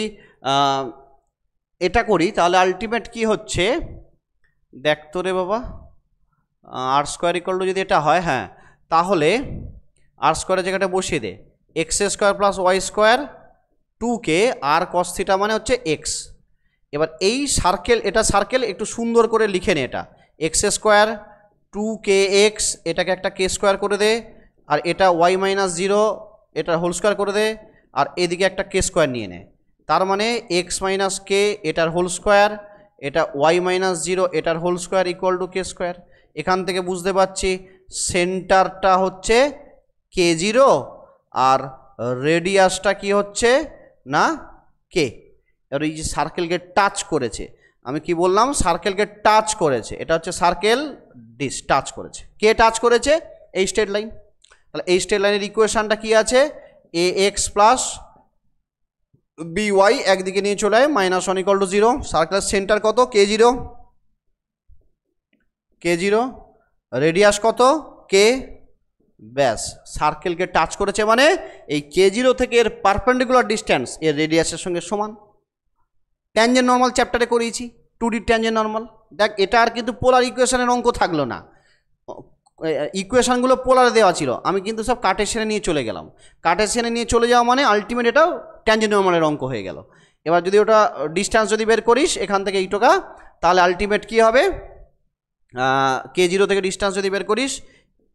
এটা করি তাহলে আলটিমেট কি হচ্ছে, দেখ তো রে বাবা, আর স্কোয়ার ইকুয়াল টু যদি এটা হয়, হ্যাঁ তাহলে আর স্কোয়ারের জায়গাটা বসিয়ে দে, X square plus Y square 2k R cos theta মানে হচ্ছে এক্স, এবার এই সার্কেল, এটা সার্কেল একটু সুন্দর করে লিখে নে, এটা এক্স স্কোয়ার 2kx, এটাকে একটা কে স্কোয়ার করে দে, আর এটা ওয়াই মাইনাস 0 এটা হোল স্কোয়ার করে দে, আর এদিকে একটা কে স্কোয়ার নিয়ে নে, তার মানে এক্স মাইনাস কে এটার হোল স্কোয়ার, এটা ওয়াই মাইনাস 0 এটার whole square equal to k square. এখান থেকে বুঝতে পারছি সেন্টারটা হচ্ছে k0 আর রেডিয়াসটা কি হচ্ছে না কে, আর এই যে সার্কেলকে টাচ করেছে, আমি কি বললাম সার্কেলকে টাচ করেছে, এটা হচ্ছে সার্কেল ডিস টাচ করেছে, কে টাচ করেছে এই স্ট্রেট লাইন, তাহলে এই স্ট্রেট লাইনের ইকুয়েশনটা কি আছে, এ এক্স প্লাস বিওয়াই একদিকে নিয়ে চলে যায় -1 ইকুয়াল টু 0, সার্কেলের সেন্টার কত k0, রেডিয়াস কত কে, ব্যাস সার্কেলকে টাচ করেছে মানে এই k0 থেকে এর পারপেন্ডিকুলার ডিস্টেন্স এর রেডিয়াসের সঙ্গে সমান। ট্যানজেন্ট নর্মাল চ্যাপ্টারে করিয়েছি 2D ট্যানজেন্ট নর্মাল, দেখ এটা আর কিন্তু পোলার ইকুয়েশনের অঙ্ক থাকলো না, ইকুয়েশনগুলো পোলারে দেওয়া ছিল, আমি কিন্তু সব কার্টেশিয়ানে নিয়ে চলে গেলাম, কার্টেশিয়ানে নিয়ে চলে যাওয়া মানে আলটিমেট এটাও ট্যানজেন্ট নর্মালের অঙ্ক হয়ে গেল। এবার যদি ওটা ডিস্টেন্স যদি বের করিস এখান থেকে এইটুকা, তাহলে আলটিমেট কী হবে, k0 থেকে ডিস্টেন্স যদি বের করিস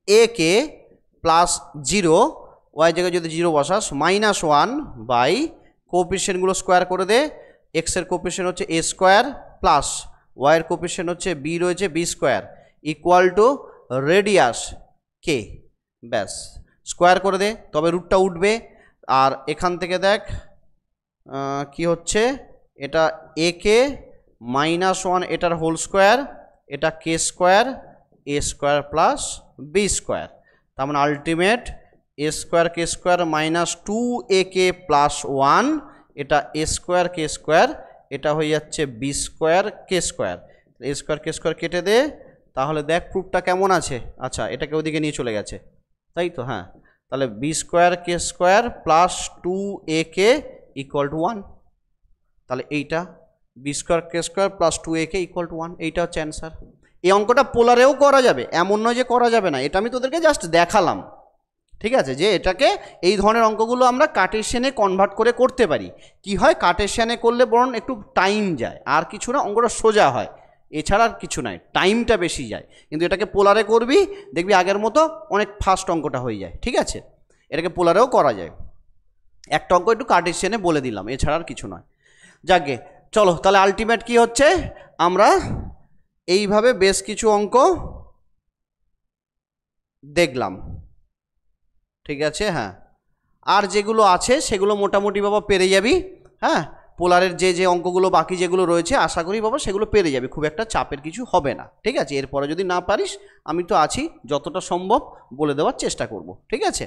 এ কে প্লাস 0, ওয়াই জায়গায় যদি 0 বসাস -1 বাই কোপিশিয়েন্টগুলো স্কোয়ার করে দে, এক্সের কোপিশিয়েন্ট হচ্ছে এ স্কোয়ার প্লাস ওয়াইয়ের কোপিশিয়েন্ট হচ্ছে বি রয়েছে B square equal to radius কে, ব্যাস স্কোয়ার করে দে তবে রুটটা উঠবে, আর এখান থেকে দেখ কি হচ্ছে, এটা এ কে -1 এটার হোল স্কোয়ার, এটা কে স্কোয়ার এ স্কোয়ার প্লাস বি স্কোয়ার, তার মানে ultimate A square k square -2ak plus 1, এটা এ স্কোয়ার কে স্কোয়ার, এটা হয়ে যাচ্ছে বি স্কোয়ার কে স্কোয়ার, এ স্কোয়ার কে স্কোয়ার কেটে দে, তাহলে দেখ প্রুফটা কেমন আছে, আচ্ছা এটাকে ওদিকে নিয়ে চলে গেছে তাই তো, হ্যাঁ তাহলে b square k square plus 2ak equal to 1, তাহলে এইটা b square k square plus 2ak equal to 1, এইটা হচ্ছে অ্যান্সার। এই অঙ্কটা পোলারেও করা যাবে, এমন নয় যে করা যাবে না, এটা আমি তোদেরকে জাস্ট দেখালাম, ঠিক আছে, যে এটাকে এই ধরনের অঙ্কগুলো আমরা কার্টেশিয়ানে কনভার্ট করে করতে পারি, কি হয় কার্টেশিয়ানে করলে বরং একটু টাইম যায়, আর কিছু না অঙ্কটা সোজা হয়, এছাড়া আর কিছু নয়, টাইমটা বেশি যায়, কিন্তু এটাকে পোলারে করবি দেখবি আগের মতো অনেক ফাস্ট অঙ্কটা হয়ে যায়, ঠিক আছে, এটাকে পোলারেও করা যায়, একটা অঙ্ক একটু কার্টেশিয়ানে বলে দিলাম, এছাড়া আর কিছু নয়। যাকে চলো তাহলে আলটিমেট কি হচ্ছে, আমরা এইভাবে বেশ কিছু অঙ্ক দেখলাম, ঠিক আছে, হ্যাঁ। আর যেগুলো আছে সেগুলো মোটামুটি বাবা পেরে যাবি, হ্যাঁ। পোলারের যে অঙ্কগুলো বাকি যেগুলো রয়েছে আশা করি বাবা সেগুলো পেরে যাবি, খুব একটা চাপের কিছু হবে না, ঠিক আছে। এরপরে যদি না পারিস আমি তো আছি, যতটা সম্ভব বলে দেওয়ার চেষ্টা করব, ঠিক আছে।